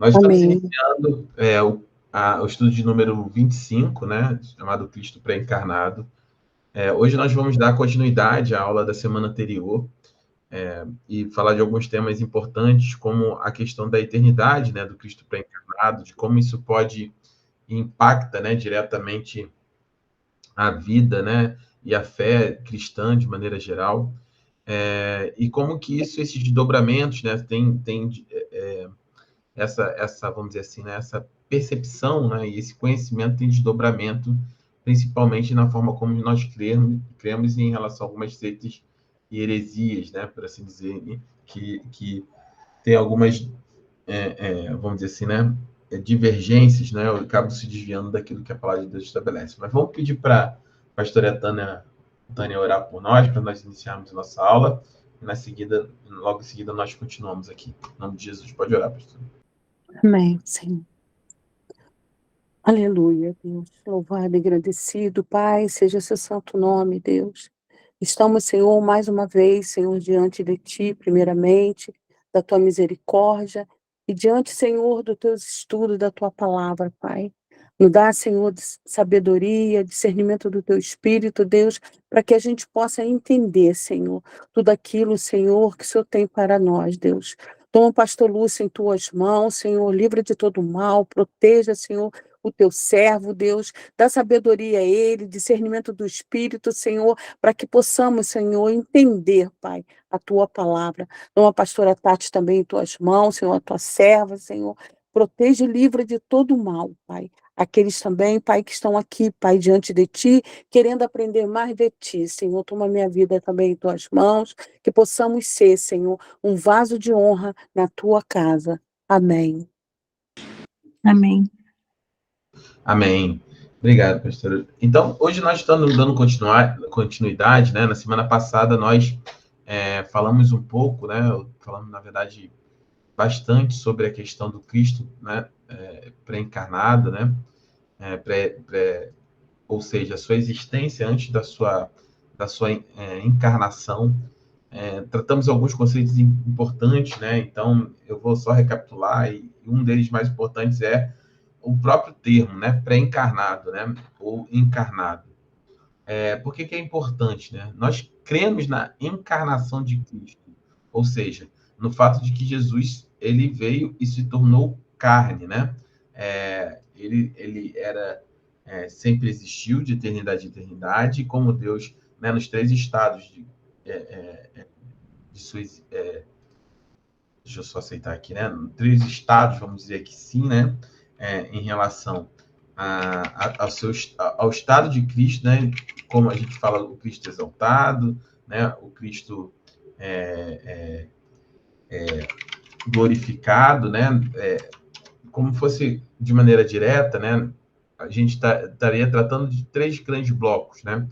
Nós estamos Amém. iniciando o estudo de número 25, né, chamado Cristo Pré-Encarnado. Hoje nós vamos dar continuidade à aula da semana anterior e falar de alguns temas importantes, como a questão da eternidade, né, do Cristo Pré-Encarnado, de como isso pode e impacta, né, diretamente a vida, né, e a fé cristã de maneira geral, e como que esses desdobramentos, né, tem essa, vamos dizer assim, né, essa percepção, né, e esse conhecimento tem desdobramento, principalmente na forma como nós cremos em relação a algumas seitas e heresias, né, por assim dizer, que tem algumas, vamos dizer assim, né, divergências, né, eu acabo se desviando daquilo que a palavra de Deus estabelece. Mas vamos pedir para a pastora Tânia orar por nós, para nós iniciarmos a nossa aula, e logo em seguida nós continuamos aqui. Em nome de Jesus, pode orar, pastor. Amém, Senhor. Aleluia, Deus. Louvado e agradecido, Pai, seja seu santo nome, Deus. Estamos, Senhor, mais uma vez, Senhor, diante de Ti, primeiramente, da Tua misericórdia, e diante, Senhor, dos Teus estudos, da Tua palavra, Pai. Nos dá, Senhor, sabedoria, discernimento do Teu Espírito, Deus, para que a gente possa entender, Senhor, tudo aquilo, Senhor, que o Senhor tem para nós, Deus. Toma o pastor Lúcio em Tuas mãos, Senhor, livra de todo mal, proteja, Senhor, o Teu servo, Deus, dá sabedoria a ele, discernimento do Espírito, Senhor, para que possamos, Senhor, entender, Pai, a Tua palavra. Toma a pastora Tati também em Tuas mãos, Senhor, a Tua serva, Senhor, proteja e livra de todo mal, Pai. Aqueles também, Pai, que estão aqui, Pai, diante de Ti, querendo aprender mais de Ti, Senhor, toma minha vida também em Tuas mãos, que possamos ser, Senhor, um vaso de honra na Tua casa. Amém. Amém. Amém. Obrigado, pastor. Então, hoje nós estamos dando continuidade, né? Na semana passada nós falamos um pouco, né? Falamos, na verdade, bastante sobre a questão do Cristo, né? Pré-encarnado, né? Ou seja, a sua existência antes da sua encarnação. Tratamos alguns conceitos importantes, né? Então, eu vou só recapitular, e um deles mais importantes é o próprio termo, né? Pré-encarnado, né? Ou encarnado. Por que é importante, né? Nós cremos na encarnação de Cristo, ou seja, no fato de que Jesus ele veio e se tornou carne, né? Ele era sempre existiu de eternidade a eternidade, como Deus, né? Nos três estados de suas deixa eu só aceitar aqui, né? Três estados, vamos dizer que sim, né? Em relação ao estado de Cristo, né? Como a gente fala, o Cristo exaltado, né? O Cristo glorificado, né? Como fosse de maneira direta, né? A gente estaria tratando de três grandes blocos, né?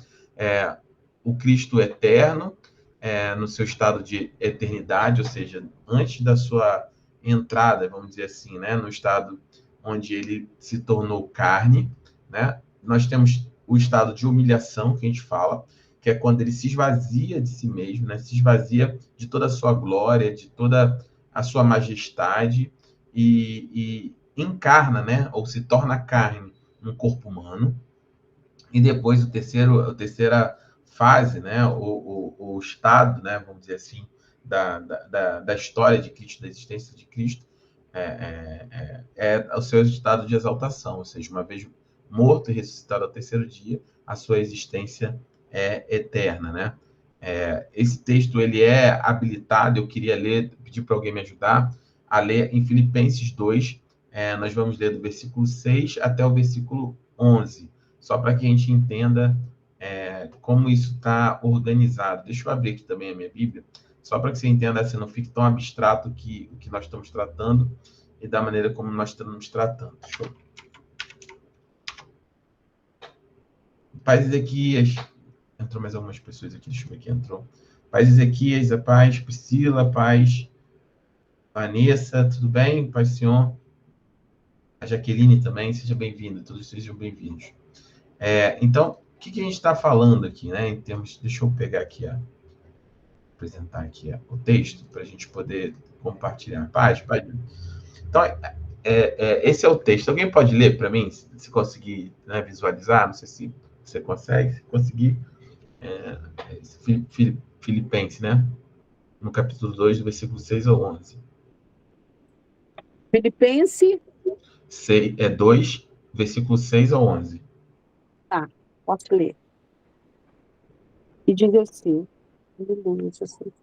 O Cristo eterno, no seu estado de eternidade, ou seja, antes da sua entrada, vamos dizer assim, né? No estado onde ele se tornou carne, né? Nós temos o estado de humilhação, que a gente fala, que é quando ele se esvazia de si mesmo, né? Se esvazia de toda a sua glória, de toda a sua majestade e encarna, né? Ou se torna carne no corpo humano. E depois a terceira fase, né? O estado, né? Vamos dizer assim, da história de Cristo, da existência de Cristo, o seu estado de exaltação, ou seja, uma vez morto e ressuscitado ao terceiro dia, a sua existência é eterna, né? Esse texto ele é habilitado, eu queria pedir para alguém me ajudar a ler em Filipenses 2, nós vamos ler do versículo 6 até o versículo 11, só para que a gente entenda como isso está organizado. Deixa eu abrir aqui também a minha Bíblia, só para que você entenda, assim, não fique tão abstrato o que nós estamos tratando e da maneira como nós estamos tratando. Deixa eu... Paz Ezequias. Entrou mais algumas pessoas aqui, deixa eu ver quem entrou. Paz Ezequias, a paz. Priscila, paz. Vanessa, tudo bem? Paz do Senhor. A Jaqueline também, seja bem-vinda. Todos sejam bem-vindos. Então, o que a gente está falando aqui, né? Em termos... Deixa eu pegar aqui, apresentar aqui o texto, para a gente poder compartilhar. Paz. Então, esse é o texto. Alguém pode ler para mim, se conseguir, né, visualizar? Não sei se você consegue. Se conseguir, Filipenses, né? No capítulo 2, do versículo 6 ao 11. Filipenses, 2, versículo 6 ao 11. tá, posso ler. E diz assim, aleluia, Jesus.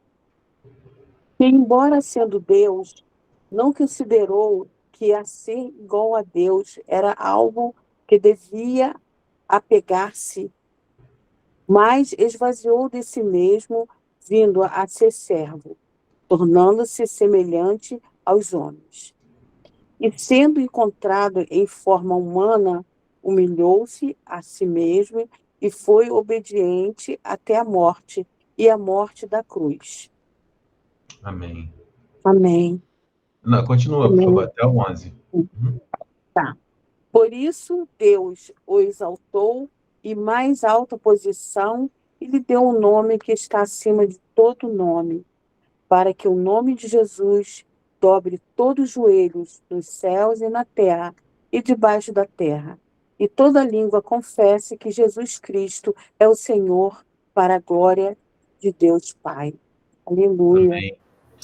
Que, embora sendo Deus, não considerou que a ser igual a Deus era algo que devia apegar-se, mas esvaziou de si mesmo, vindo a ser servo, tornando-se semelhante aos homens. E sendo encontrado em forma humana, humilhou-se a si mesmo e foi obediente até a morte, e a morte da cruz. Amém. Amém. Não, continua, por favor, Amém. até o 11. Uhum. Tá. Por isso, Deus o exaltou e mais alta posição e lhe deu um nome que está acima de todo nome, para que o nome de Jesus dobre todos os joelhos nos céus e na terra e debaixo da terra, e toda língua confesse que Jesus Cristo é o Senhor, para a glória de Deus Pai. Aleluia. Amém.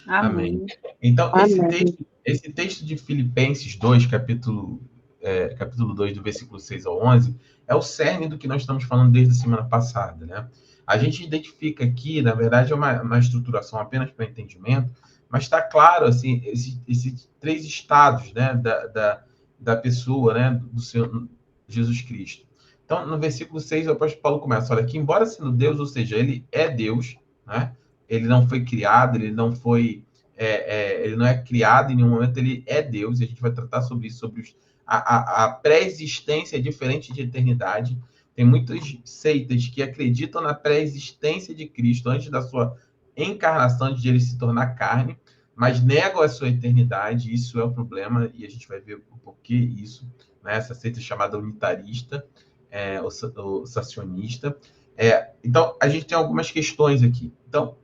Amém. Amém. Então, Amém. esse texto de Filipenses 2, capítulo 2, do versículo 6 ao 11, é o cerne do que nós estamos falando desde a semana passada, né? A gente identifica aqui, na verdade, é uma estruturação apenas para entendimento, mas está claro, assim, esses três estados, né, da pessoa, né, do Senhor Jesus Cristo. Então, no versículo 6, o apóstolo Paulo começa, olha, que embora sendo Deus, ou seja, ele é Deus, né? Ele não foi criado, ele não foi ele não é criado em nenhum momento, ele é Deus, e a gente vai tratar sobre isso, sobre a pré-existência diferente de eternidade. Tem muitas seitas que acreditam na pré-existência de Cristo antes da sua encarnação, antes de ele se tornar carne, mas negam a sua eternidade, isso é o problema, e a gente vai ver o porquê isso, né? Essa seita chamada unitarista, o sacionista. Então, a gente tem algumas questões aqui. Então,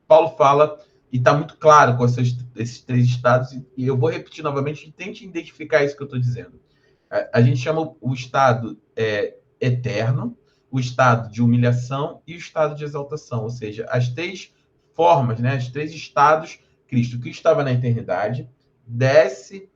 Paulo fala, e está muito claro com esses três estados, e eu vou repetir novamente, tente identificar isso que eu estou dizendo. A gente chama o estado eterno, o estado de humilhação e o estado de exaltação, ou seja, as três formas, né, os três estados. Cristo estava na eternidade, desce,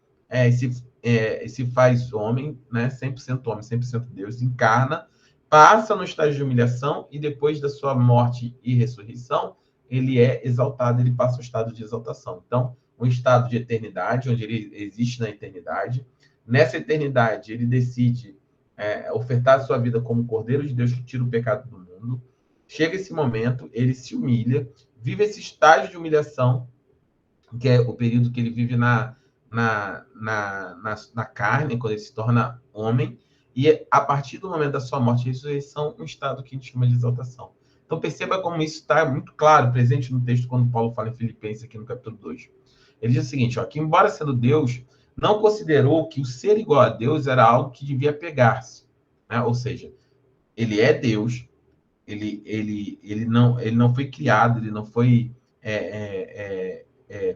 se faz homem, né, 100% homem, 100% Deus, encarna, passa no estágio de humilhação e depois da sua morte e ressurreição, ele é exaltado, ele passa o estado de exaltação. Então, um estado de eternidade, onde ele existe na eternidade. Nessa eternidade, ele decide ofertar a sua vida como Cordeiro de Deus que tira o pecado do mundo. Chega esse momento, ele se humilha, vive esse estágio de humilhação, que é o período que ele vive na carne, quando ele se torna homem, e a partir do momento da sua morte e ressurreição, um estado que a gente chama de exaltação. Então, perceba como isso está muito claro, presente no texto, quando Paulo fala em Filipenses, aqui no capítulo 2. Ele diz o seguinte, ó, que embora sendo Deus, não considerou que o ser igual a Deus era algo que devia pegar-se. Né? Ou seja, ele é Deus, ele não foi criado, ele não foi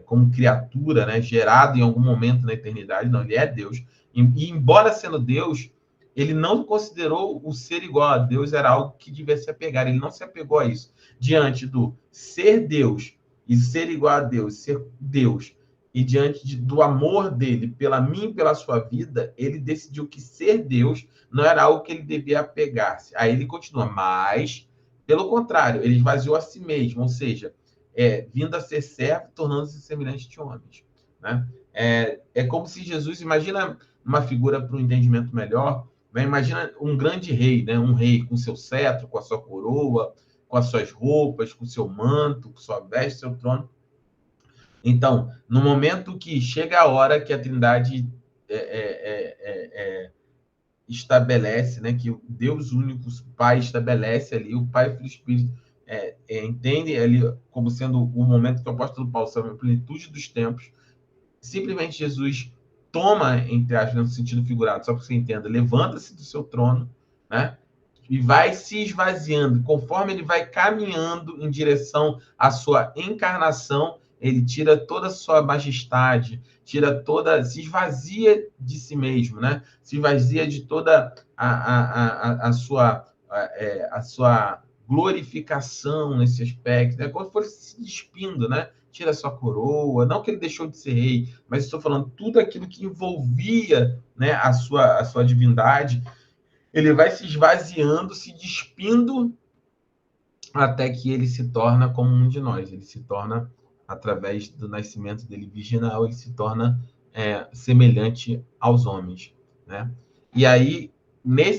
como criatura, né, gerado em algum momento na eternidade, não, ele é Deus. E embora sendo Deus, ele não considerou o ser igual a Deus era algo que devia se apegar, ele não se apegou a isso. Diante do ser Deus e ser igual a Deus, ser Deus, e diante do amor dele pela mim e pela sua vida, ele decidiu que ser Deus não era algo que ele devia apegar-se. Aí ele continua, mas, pelo contrário, ele esvaziou a si mesmo, ou seja, vindo a ser servo, tornando-se semelhante de homens. Né? É como se Jesus, imagina uma figura para um entendimento melhor, né? Imagina um grande rei, né? Um rei com seu cetro, com a sua coroa, com as suas roupas, com seu manto, com sua veste, seu trono. Então, no momento que chega a hora que a Trindade estabelece, né, que o Deus único, o Pai, estabelece ali, o Pai, Filho e Espírito entende ali como sendo o momento que o apóstolo Paulo sabe a plenitude dos tempos, simplesmente Jesus toma, entre aspas, no sentido figurado, só para você entenda, levanta-se do seu trono, né, e vai se esvaziando, conforme ele vai caminhando em direção à sua encarnação, ele tira toda a sua majestade, se esvazia de si mesmo, né? Se esvazia de toda a sua glorificação nesse aspecto, né? Como se fosse se despindo, né? Tira a sua coroa, não que ele deixou de ser rei, mas estou falando tudo aquilo que envolvia, né, a sua divindade, ele vai se esvaziando, se despindo, até que ele se torna como um de nós. Ele se torna, através do nascimento dele virginal, ele se torna semelhante aos homens, né? E aí,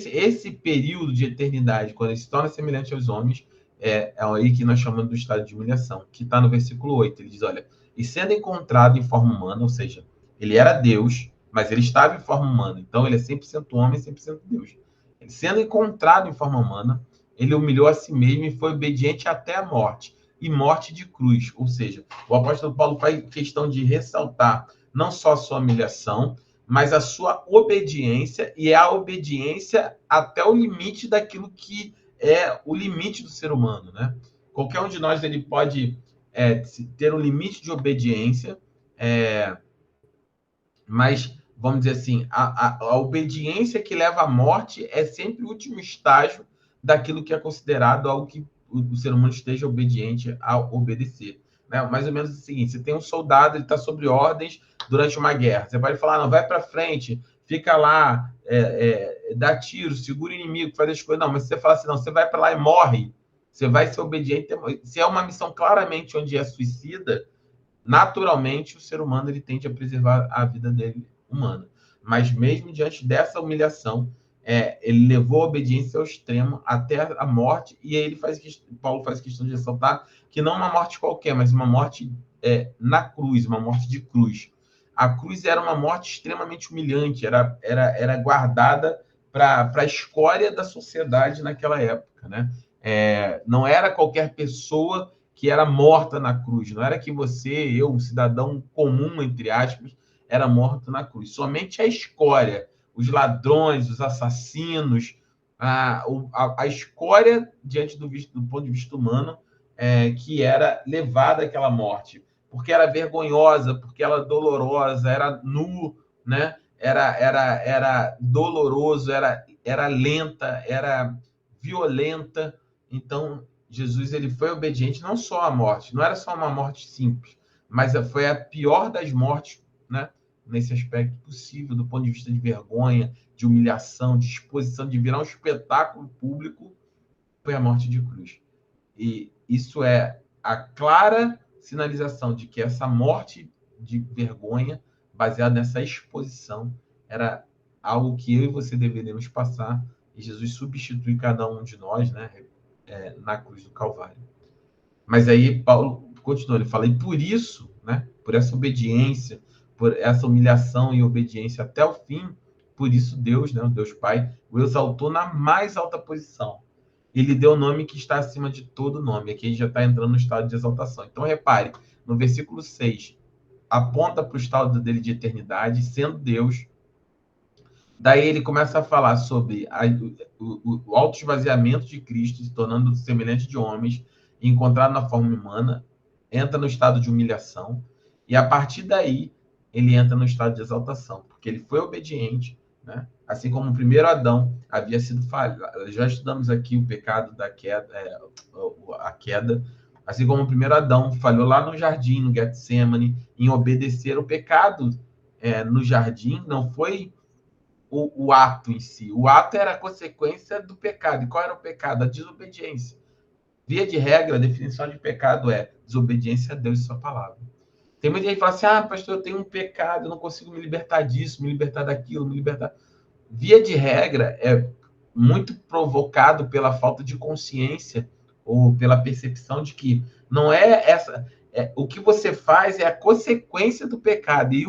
esse período de eternidade, quando ele se torna semelhante aos homens, é aí que nós chamamos do estado de humilhação, que está no versículo 8. Ele diz, olha, e sendo encontrado em forma humana, ou seja, ele era Deus, mas ele estava em forma humana, então ele é 100% homem e 100% Deus. Ele sendo encontrado em forma humana, ele humilhou a si mesmo e foi obediente até a morte, e morte de cruz. Ou seja, o apóstolo Paulo faz questão de ressaltar não só a sua humilhação, mas a sua obediência, e a obediência até o limite daquilo que é o limite do ser humano, né? Qualquer um de nós ele pode ter um limite de obediência, mas, vamos dizer assim, a obediência que leva à morte é sempre o último estágio daquilo que é considerado algo que o ser humano esteja obediente a obedecer. Né? Mais ou menos o seguinte, você tem um soldado, ele está sob ordens durante uma guerra. Você pode falar, não, vai para frente, fica lá, dá tiro, segura o inimigo, faz as coisas. Não, mas se você falar assim, não, você vai para lá e morre, você vai ser obediente. Se é uma missão claramente onde é suicida, naturalmente o ser humano ele tende a preservar a vida dele humana. Mas mesmo diante dessa humilhação, ele levou a obediência ao extremo até a morte, e aí Paulo faz questão de ressaltar que não uma morte qualquer, mas uma morte na cruz, uma morte de cruz. A cruz era uma morte extremamente humilhante, era guardada para a escória da sociedade naquela época, né? Não era qualquer pessoa que era morta na cruz. Não era que você, eu, um cidadão comum, entre aspas, era morto na cruz. Somente a escória, os ladrões, os assassinos, a escória diante do ponto de vista humano, que era levada àquela morte. Porque era vergonhosa, porque era dolorosa, era nu, né? Era doloroso, era lenta, era violenta. Então, Jesus ele foi obediente não só à morte, não era só uma morte simples, mas foi a pior das mortes, né? Nesse aspecto possível, do ponto de vista de vergonha, de humilhação, de exposição, de virar um espetáculo público, foi a morte de cruz. E isso é a clara sinalização de que essa morte de vergonha, baseada nessa exposição, era algo que eu e você deveríamos passar, e Jesus substitui cada um de nós, né? Na cruz do Calvário. Mas aí Paulo continua, ele fala, e por isso, né, por essa obediência, por essa humilhação e obediência até o fim, por isso Deus, né, o Deus Pai, o exaltou na mais alta posição. Ele deu o nome que está acima de todo nome. Aqui a gente já está entrando no estado de exaltação. Então, repare, no versículo 6, aponta para o estado dele de eternidade, sendo Deus. Daí ele começa a falar sobre o autoesvaziamento de Cristo, se tornando semelhante de homens, encontrado na forma humana, entra no estado de humilhação, e a partir daí ele entra no estado de exaltação, porque ele foi obediente, né? Assim como o primeiro Adão havia sido falho. Já estudamos aqui o pecado da queda, a queda, assim como o primeiro Adão falhou lá no jardim, no Getsemane, em obedecer o pecado no jardim, não foi o ato em si. O ato era a consequência do pecado. E qual era o pecado? A desobediência. Via de regra, a definição de pecado é desobediência a Deus e sua palavra. Tem muita gente que fala assim, pastor, eu tenho um pecado, eu não consigo me libertar disso, me libertar daquilo, me libertar... Via de regra, é muito provocado pela falta de consciência ou pela percepção de que não é essa... o que você faz é a consequência do pecado. E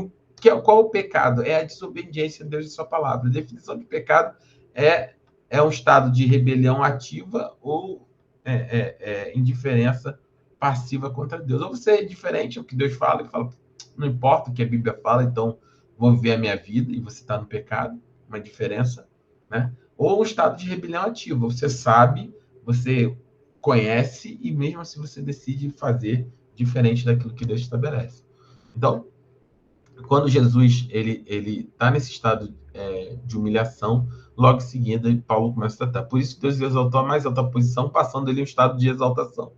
qual o pecado? É a desobediência a Deus e sua palavra. A definição de pecado é um estado de rebelião ativa ou indiferença passiva contra Deus. Ou você é diferente ao que Deus fala e fala, não importa o que a Bíblia fala, então vou viver a minha vida, e você está no pecado, uma diferença, né? Ou um estado de rebelião ativa. Você sabe, você conhece, e mesmo assim você decide fazer diferente daquilo que Deus estabelece. Então, quando Jesus ele está nesse estado de humilhação, logo em seguida Paulo começa a tratar. Por isso Deus exaltou a mais alta posição, passando ele um estado de exaltação.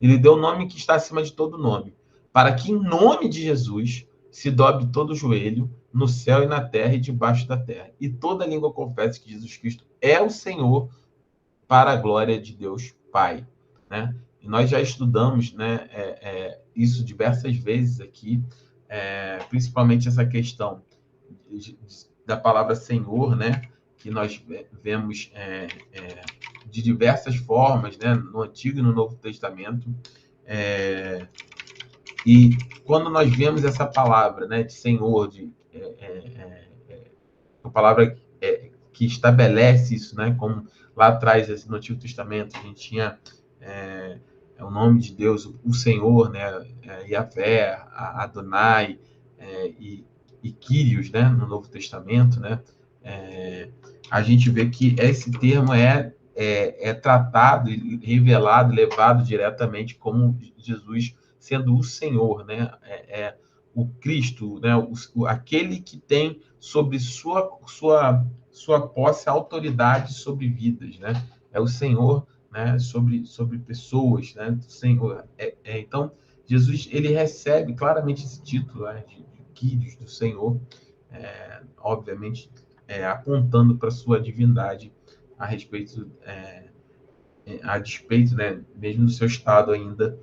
Ele deu o nome que está acima de todo nome, para que em nome de Jesus se dobre todo o joelho no céu e na terra e debaixo da terra, e toda língua confesse que Jesus Cristo é o Senhor, para a glória de Deus Pai, né? E nós já estudamos, né, isso diversas vezes aqui, principalmente essa questão da palavra Senhor, né, que nós vemos de diversas formas, né, no Antigo e no Novo Testamento, e quando nós vemos essa palavra, né, de Senhor, a palavra que estabelece isso, né, como lá atrás no Antigo Testamento a gente tinha o nome de Deus, o Senhor, né, Yahvé, Adonai, e Kyrios, né, no Novo Testamento, né, a gente vê que esse termo é tratado, revelado, levado diretamente como Jesus sendo o Senhor, né, o Cristo, né, aquele que tem sobre sua posse autoridade sobre vidas, né, é o Senhor, né, sobre pessoas, né, Senhor. Então, Jesus ele recebe claramente esse título, né, de Kyrios, do Senhor, obviamente apontando para sua divindade a respeito, a despeito, né, mesmo do seu estado ainda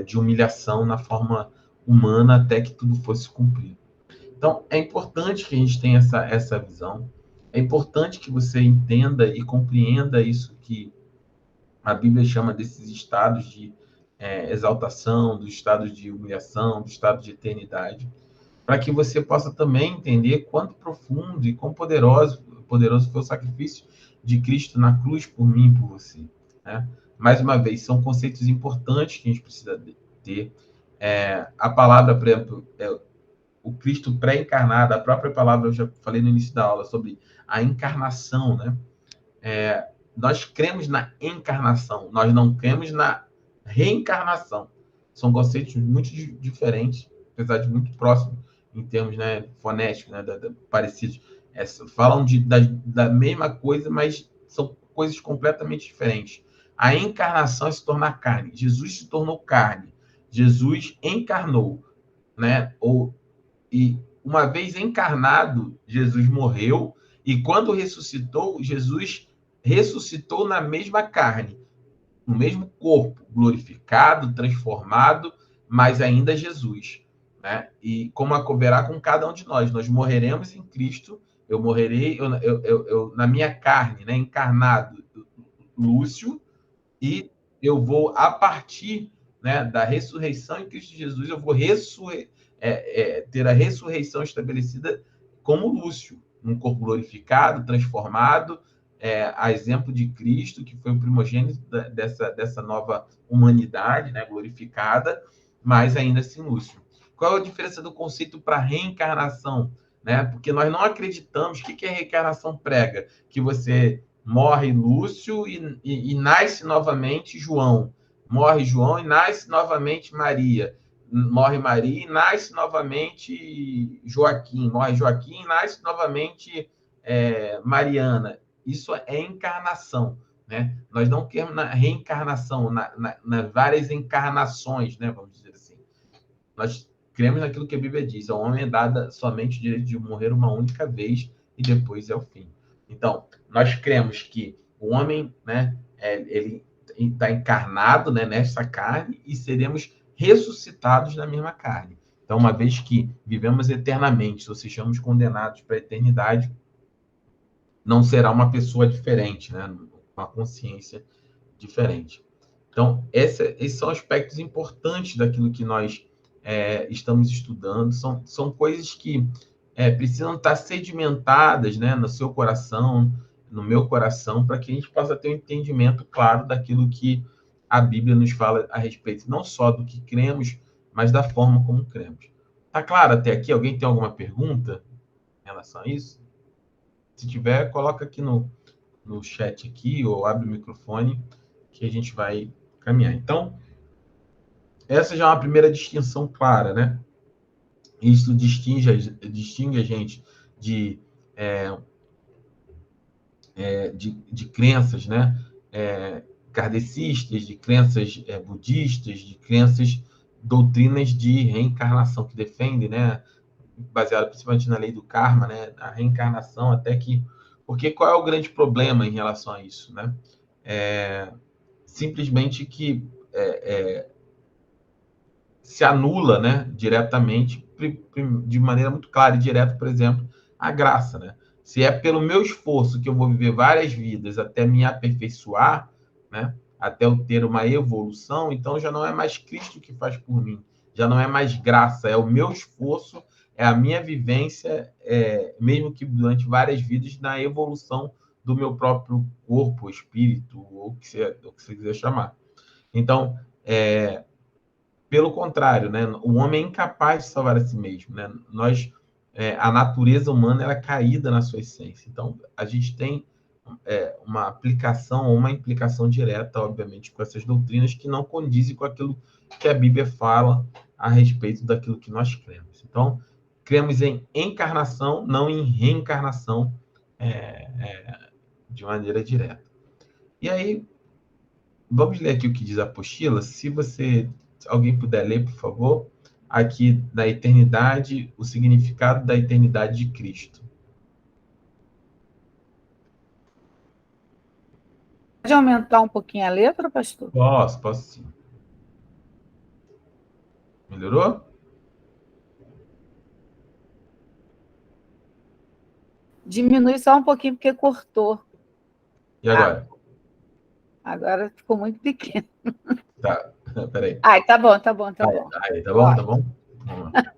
de humilhação na forma humana até que tudo fosse cumprido. Então, é importante que a gente tenha essa visão, é importante que você entenda e compreenda isso que a Bíblia chama desses estados de exaltação, dos estados de humilhação, do estado de eternidade, para que você possa também entender quanto profundo e quão poderoso foi o sacrifício de Cristo na cruz por mim e por você, né? Mais uma vez, são conceitos importantes que a gente precisa ter. A palavra, por exemplo, o Cristo pré-encarnado, a própria palavra, eu já falei no início da aula sobre a encarnação, né? Nós cremos na encarnação, nós não cremos na reencarnação. São conceitos muito diferentes, apesar de muito próximos em termos, né, fonéticos, né, parecidos. Falam da mesma coisa, mas são coisas completamente diferentes. A encarnação é se tornar carne. Jesus se tornou carne. Jesus encarnou, né? E uma vez encarnado, Jesus morreu, e quando ressuscitou, Jesus ressuscitou na mesma carne, no mesmo corpo, glorificado, transformado, mas ainda Jesus, né? E como haverá com cada um de nós morreremos em Cristo, eu morrerei eu na minha carne, né? Encarnado, Lúcio, e eu vou, a partir, né, da ressurreição em Cristo Jesus, eu vou ter a ressurreição estabelecida como Lúcio, um corpo glorificado, transformado, a exemplo de Cristo, que foi o primogênito dessa nova humanidade, né, glorificada, mas ainda assim Lúcio. Qual é a diferença do conceito para reencarnação? Né? Porque nós não acreditamos. O que a reencarnação prega? Que você morre Lúcio e nasce novamente João. Morre João e nasce novamente Maria. Morre Maria e nasce novamente Joaquim. Morre Joaquim e nasce novamente Mariana. Isso é encarnação, né? Nós não queremos na reencarnação, nas várias encarnações, né? Vamos dizer assim. Nós cremos naquilo que a Bíblia diz. Ao homem é dada somente o direito de morrer uma única vez e depois é o fim. Então, nós cremos que o homem, né, ele está encarnado, né, nessa carne e seremos ressuscitados na mesma carne. Então, uma vez que vivemos eternamente, ou sejamos condenados para a eternidade, não será uma pessoa diferente, né, uma consciência diferente. Então, esses são aspectos importantes daquilo que nós estamos estudando. São coisas que precisam estar sedimentadas, né, no seu coração, no meu coração, para que a gente possa ter um entendimento claro daquilo que a Bíblia nos fala a respeito, não só do que cremos, mas da forma como cremos. Tá claro até aqui? Alguém tem alguma pergunta em relação a isso? Se tiver, coloca aqui no chat aqui, ou abre o microfone, que a gente vai caminhar. Então, essa já é uma primeira distinção clara, né? Isso distingue a gente de, de crenças, né? Kardecistas, de crenças budistas, de crenças, doutrinas de reencarnação que defendem, né? Baseado principalmente na lei do karma, né? A reencarnação, até que... Porque qual é o grande problema em relação a isso, né? Simplesmente que se anula, né, diretamente, de maneira muito clara e direta, por exemplo, a graça, né? Se é pelo meu esforço que eu vou viver várias vidas até me aperfeiçoar, né, até eu ter uma evolução, então já não é mais Cristo que faz por mim, já não é mais graça, é o meu esforço, é a minha vivência, mesmo que durante várias vidas, na evolução do meu próprio corpo, espírito, ou o que você quiser chamar. Então, pelo contrário, né? O homem é incapaz de salvar a si mesmo, né? A natureza humana ela é caída na sua essência. Então, a gente tem uma aplicação, uma implicação direta, obviamente, com essas doutrinas que não condizem com aquilo que a Bíblia fala a respeito daquilo que nós cremos. Então, cremos em encarnação, não em reencarnação de maneira direta. E aí, vamos ler aqui o que diz a apostila. Se alguém puder ler, por favor, aqui da eternidade, o significado da eternidade de Cristo. Pode aumentar um pouquinho a letra, pastor? Posso sim. Melhorou? Diminui só um pouquinho, porque cortou. E agora? Agora ficou muito pequeno. Tá, peraí. Ai, tá bom. Tá bom? Tá bom? Vamos lá.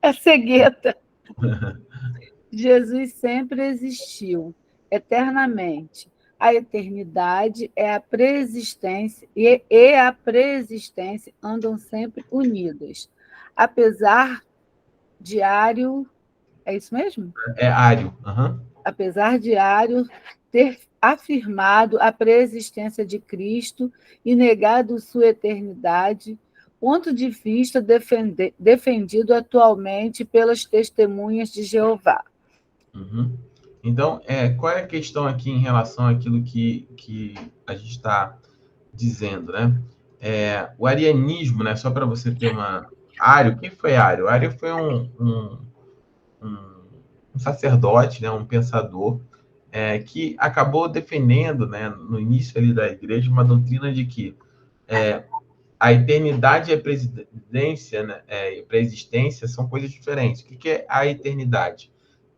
É cegueta. Jesus sempre existiu, eternamente. A eternidade é a preexistência e a preexistência andam sempre unidas. Apesar de Ário, é isso mesmo? É Ário. Uhum. Apesar de Ário ter afirmado a preexistência de Cristo e negado sua eternidade, ponto de vista defendido atualmente pelas testemunhas de Jeová. Uhum. Então, qual é a questão aqui em relação àquilo que a gente está dizendo, né? O arianismo, né? Só para você ter uma... Ário, quem foi Ário? Ário foi um sacerdote, né? Um pensador, que acabou defendendo, né? No início ali da igreja, uma doutrina de que a eternidade e a presidência, né? E a preexistência são coisas diferentes. O que é a eternidade?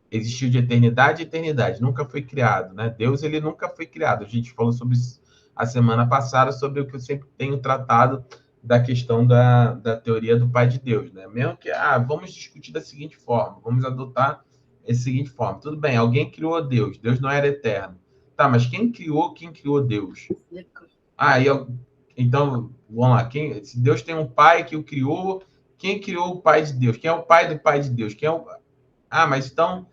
Existiu de eternidade e eternidade, nunca foi criado, né? Deus, ele nunca foi criado. A gente falou sobre isso a semana passada, sobre o que eu sempre tenho tratado da questão da teoria do Pai de Deus, né? Mesmo que, vamos discutir da seguinte forma, vamos adotar essa seguinte forma. Tudo bem, alguém criou Deus, Deus não era eterno. Tá, mas quem criou Deus? Então, vamos lá, se Deus tem um pai que o criou, quem criou o Pai de Deus? Quem é o pai do Pai de Deus? Mas então...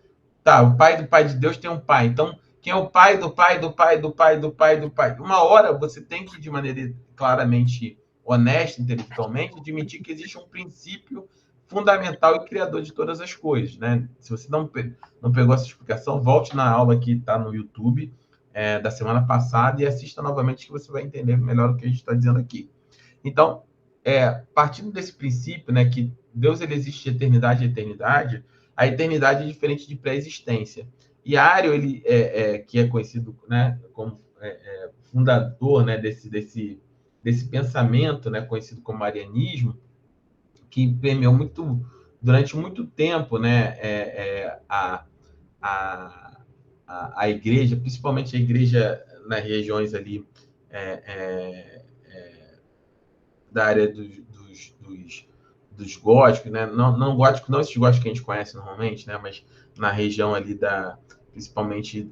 Tá, o pai do Pai de Deus tem um pai. Então, quem é o pai do pai do pai do pai do pai do pai? Uma hora você tem que, de maneira claramente honesta, intelectualmente, admitir que existe um princípio fundamental e criador de todas as coisas, né? Se você não pegou essa explicação, volte na aula que está no YouTube da semana passada e assista novamente que você vai entender melhor o que a gente está dizendo aqui. Então, partindo desse princípio, né, que Deus ele existe de eternidade a eternidade, a eternidade é diferente de pré-existência. E Ário, ele que é conhecido, né, como fundador, né, desse pensamento, né, conhecido como arianismo, que permeou durante muito tempo, né, a igreja, principalmente a igreja nas regiões ali da área dos góticos, né? Não gótico, não esses góticos que a gente conhece normalmente, né? Mas na região ali principalmente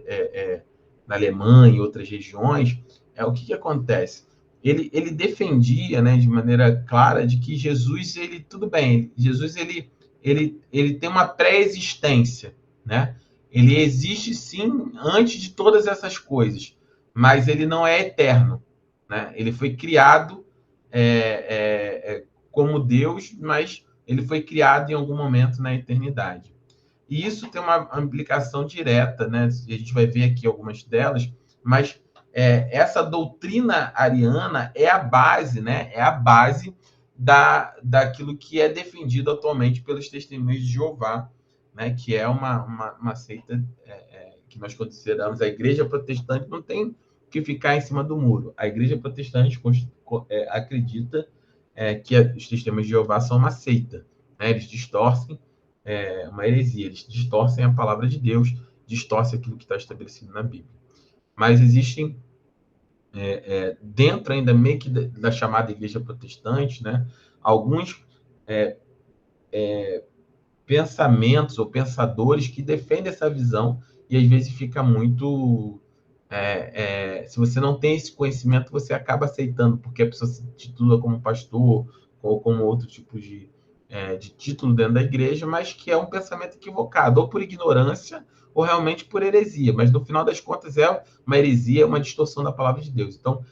na Alemanha e outras regiões, o que acontece? Ele defendia, né, de maneira clara, de que Jesus, tudo bem, Jesus ele tem uma pré-existência, né? Ele existe sim antes de todas essas coisas, mas ele não é eterno, né? Ele foi criado como Deus, mas ele foi criado em algum momento na eternidade. E isso tem uma implicação direta, né? A gente vai ver aqui algumas delas, mas essa doutrina ariana é a base, né? É a base daquilo que é defendido atualmente pelos Testemunhos de Jeová, né? Que é uma seita que nós consideramos a Igreja Protestante. Não tem que ficar em cima do muro. A Igreja Protestante acredita que os Testemunhos de Jeová são uma seita, né? Eles distorcem uma heresia, eles distorcem a palavra de Deus, distorcem aquilo que está estabelecido na Bíblia. Mas existem, dentro ainda meio que da chamada Igreja Protestante, né, alguns pensamentos ou pensadores que defendem essa visão e às vezes fica muito... se você não tem esse conhecimento, você acaba aceitando, porque a pessoa se titula como pastor ou como outro tipo de título dentro da igreja, mas que é um pensamento equivocado, ou por ignorância, ou realmente por heresia. Mas, no final das contas, é uma heresia, uma distorção da palavra de Deus. Então,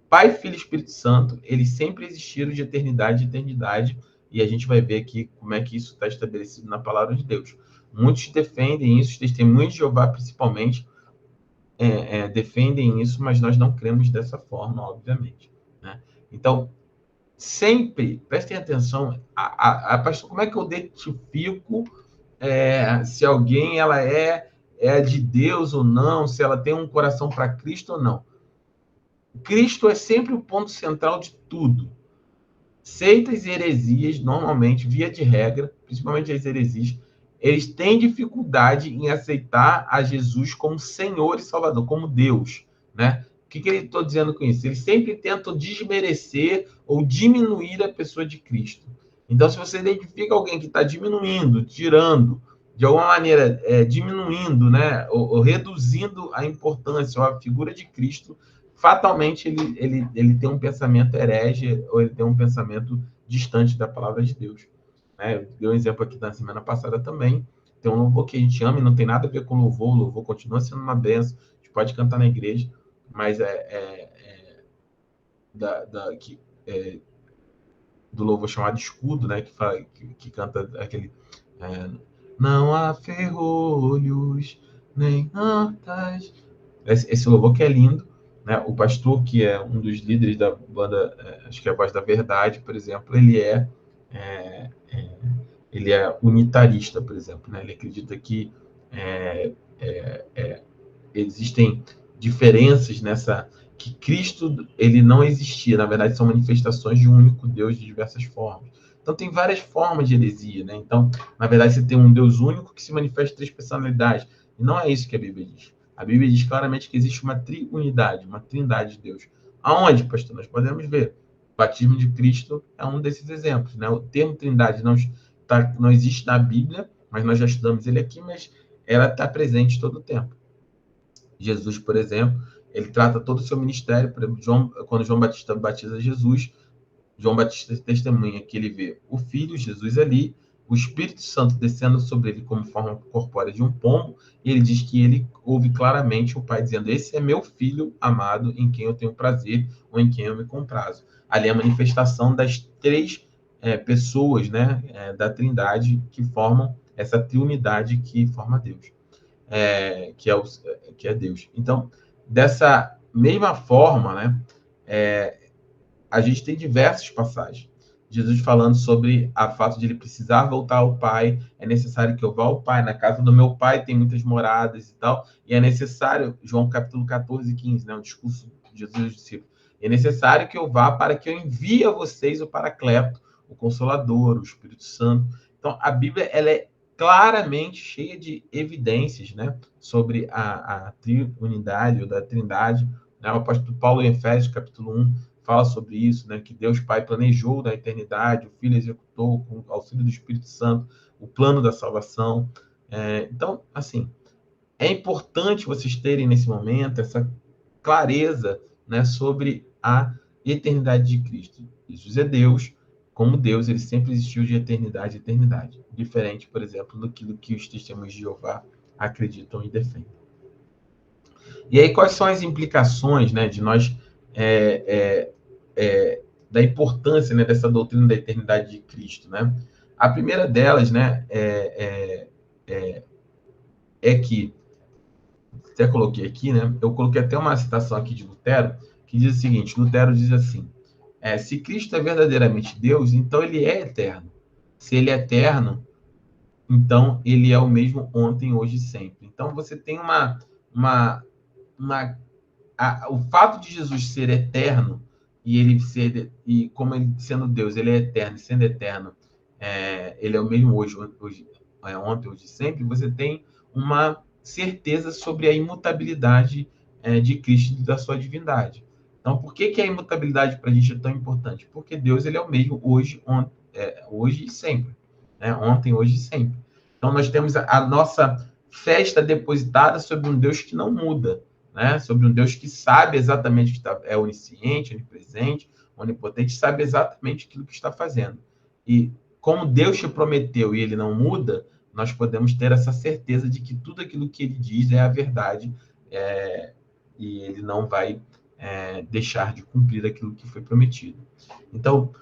Pai, Filho e Espírito Santo, eles sempre existiram de eternidade em eternidade, e a gente vai ver aqui como é que isso está estabelecido na palavra de Deus. Muitos defendem isso, os Testemunhos de Jeová, principalmente, defendem isso, mas nós não cremos dessa forma, obviamente, né? Então, sempre, prestem atenção, pastor, como é que eu identifico se alguém ela é de Deus ou não, se ela tem um coração para Cristo ou não? Cristo é sempre o ponto central de tudo. Seitas e heresias, normalmente, via de regra, principalmente as heresias, eles têm dificuldade em aceitar a Jesus como Senhor e Salvador, como Deus, né? O que ele está dizendo com isso? Eles sempre tentam desmerecer ou diminuir a pessoa de Cristo. Então, se você identifica alguém que está diminuindo, tirando, de alguma maneira, diminuindo, né, ou reduzindo a importância ou a figura de Cristo, fatalmente ele tem um pensamento herege ou ele tem um pensamento distante da palavra de Deus. Eu dei um exemplo aqui na semana passada também. Tem um louvor que a gente ama e não tem nada a ver com louvor. O louvor continua sendo uma bênção. A gente pode cantar na igreja, mas do louvor chamado Escudo, né? Que canta aquele... não há ferrolhos, nem hartas. Esse louvor que é lindo, né? O pastor, que é um dos líderes da banda, acho que é a Voz da Verdade, por exemplo, ele é unitarista, por exemplo, né? Ele acredita que existem diferenças que Cristo ele não existia, na verdade são manifestações de um único Deus de diversas formas. Então tem várias formas de heresia, né? Então, na verdade, você tem um Deus único que se manifesta em 3 personalidades. E não é isso que a Bíblia diz. A Bíblia diz claramente que existe uma triunidade, uma trindade de Deus. Aonde, pastor? Nós podemos ver. O batismo de Cristo é um desses exemplos, né? O termo trindade não existe na Bíblia, mas nós já estudamos ele aqui, mas ela está presente todo o tempo. Jesus, por exemplo, ele trata todo o seu ministério. Por exemplo, quando João Batista batiza Jesus, João Batista testemunha que ele vê o Filho, Jesus ali, o Espírito Santo descendo sobre ele como forma corpórea de um pombo, e ele diz que ele ouve claramente o Pai dizendo: esse é meu Filho amado, em quem eu tenho prazer, ou em quem eu me comprazo. Ali é a manifestação das 3 pessoas, né, da Trindade, que formam essa triunidade que forma Deus, que é Deus. Então, dessa mesma forma, né, a gente tem diversas passagens. Jesus falando sobre o fato de ele precisar voltar ao Pai, é necessário que eu vá ao Pai, na casa do meu Pai tem muitas moradas e tal, e é necessário, João capítulo 14 e 15, né, o discurso de Jesus aos discípulos, é necessário que eu vá para que eu envie a vocês o Paracleto, o Consolador, o Espírito Santo. Então, a Bíblia ela é claramente cheia de evidências, né, sobre a triunidade ou da Trindade, né? O apóstolo Paulo em Efésios capítulo 1 fala sobre isso, né? Que Deus Pai planejou na eternidade, o Filho executou com o auxílio do Espírito Santo o plano da salvação. Então, assim, é importante vocês terem nesse momento essa clareza, né, sobre a eternidade de Cristo. Jesus é Deus, como Deus, ele sempre existiu de eternidade a eternidade. Diferente, por exemplo, do que os Testemunhos de Jeová acreditam e defendem. E aí, quais são as implicações, né, de nós da importância, né, dessa doutrina da eternidade de Cristo, né? A primeira delas, né, é que, até coloquei aqui, né? Eu coloquei até uma citação aqui de Lutero, que diz o seguinte: Lutero diz assim: se Cristo é verdadeiramente Deus, então ele é eterno. Se ele é eterno, então ele é o mesmo ontem, hoje e sempre. Então você tem o fato de Jesus ser eterno e como ele sendo Deus, ele é eterno, e sendo eterno, ele é o mesmo hoje, ontem, hoje e sempre. Você tem uma certeza sobre a imutabilidade de Cristo e da sua divindade. Então, por que a imutabilidade para a gente é tão importante? Porque Deus ele é o mesmo hoje, hoje e sempre, né? Ontem, hoje e sempre. Então, nós temos a nossa fé está depositada sobre um Deus que não muda, né? Sobre um Deus que sabe exatamente o que é onisciente, onipresente, onipotente, sabe exatamente aquilo que está fazendo. E como Deus te prometeu e ele não muda, nós podemos ter essa certeza de que tudo aquilo que ele diz é a verdade, e ele não vai deixar de cumprir aquilo que foi prometido. Então,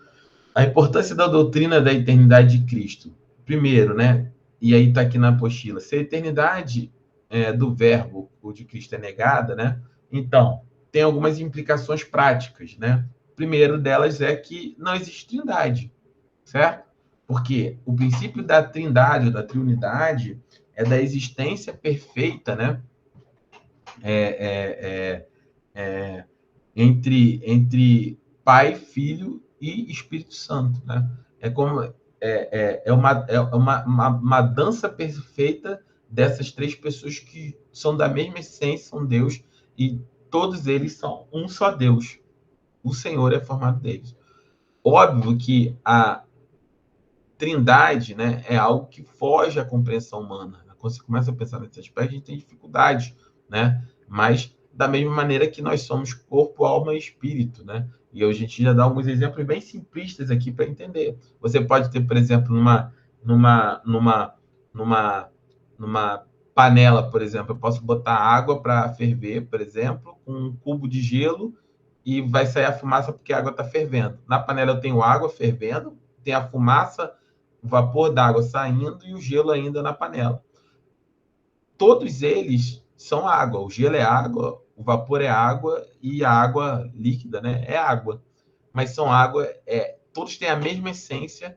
a importância da doutrina da eternidade de Cristo. Primeiro, né? E aí está aqui na apostila, se a eternidade do verbo ou de Cristo é negada, né? Então, tem algumas implicações práticas, né? Primeiro delas é que não existe trindade, certo? Porque o princípio da trindade ou da triunidade é da existência perfeita, né? Entre Pai, Filho e Espírito Santo, né? É como uma dança perfeita dessas três pessoas que são da mesma essência, são Deus, e todos eles são um só Deus. O Senhor é formado deles. Óbvio que a trindade, né, é algo que foge à compreensão humana. Quando você começa a pensar nesse aspecto, a gente tem dificuldade, né? Mas da mesma maneira que nós somos corpo, alma e espírito, né? E a gente já dá alguns exemplos bem simplistas aqui para entender. Você pode ter, por exemplo, numa panela, por exemplo, eu posso botar água para ferver, por exemplo, com um cubo de gelo e vai sair a fumaça porque a água está fervendo. Na panela eu tenho água fervendo, tem a fumaça, o vapor d'água saindo e o gelo ainda na panela. Todos eles são água. O gelo é água, o vapor é água e a água líquida, né, é água. Mas são água, todos têm a mesma essência,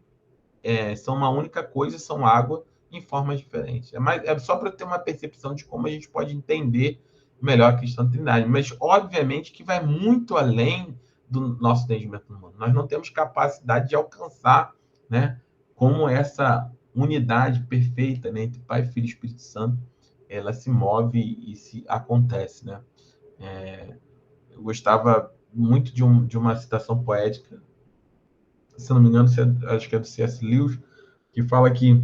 são uma única coisa, são água em formas diferentes. É só para ter uma percepção de como a gente pode entender melhor a questão da trindade. Mas, obviamente, que vai muito além do nosso entendimento humano. Nós não temos capacidade de alcançar, né, como essa unidade perfeita, né, entre Pai, Filho e Espírito Santo, ela se move e se acontece, né? Eu gostava muito de uma citação poética, se não me engano, acho que é do C.S. Lewis, que fala que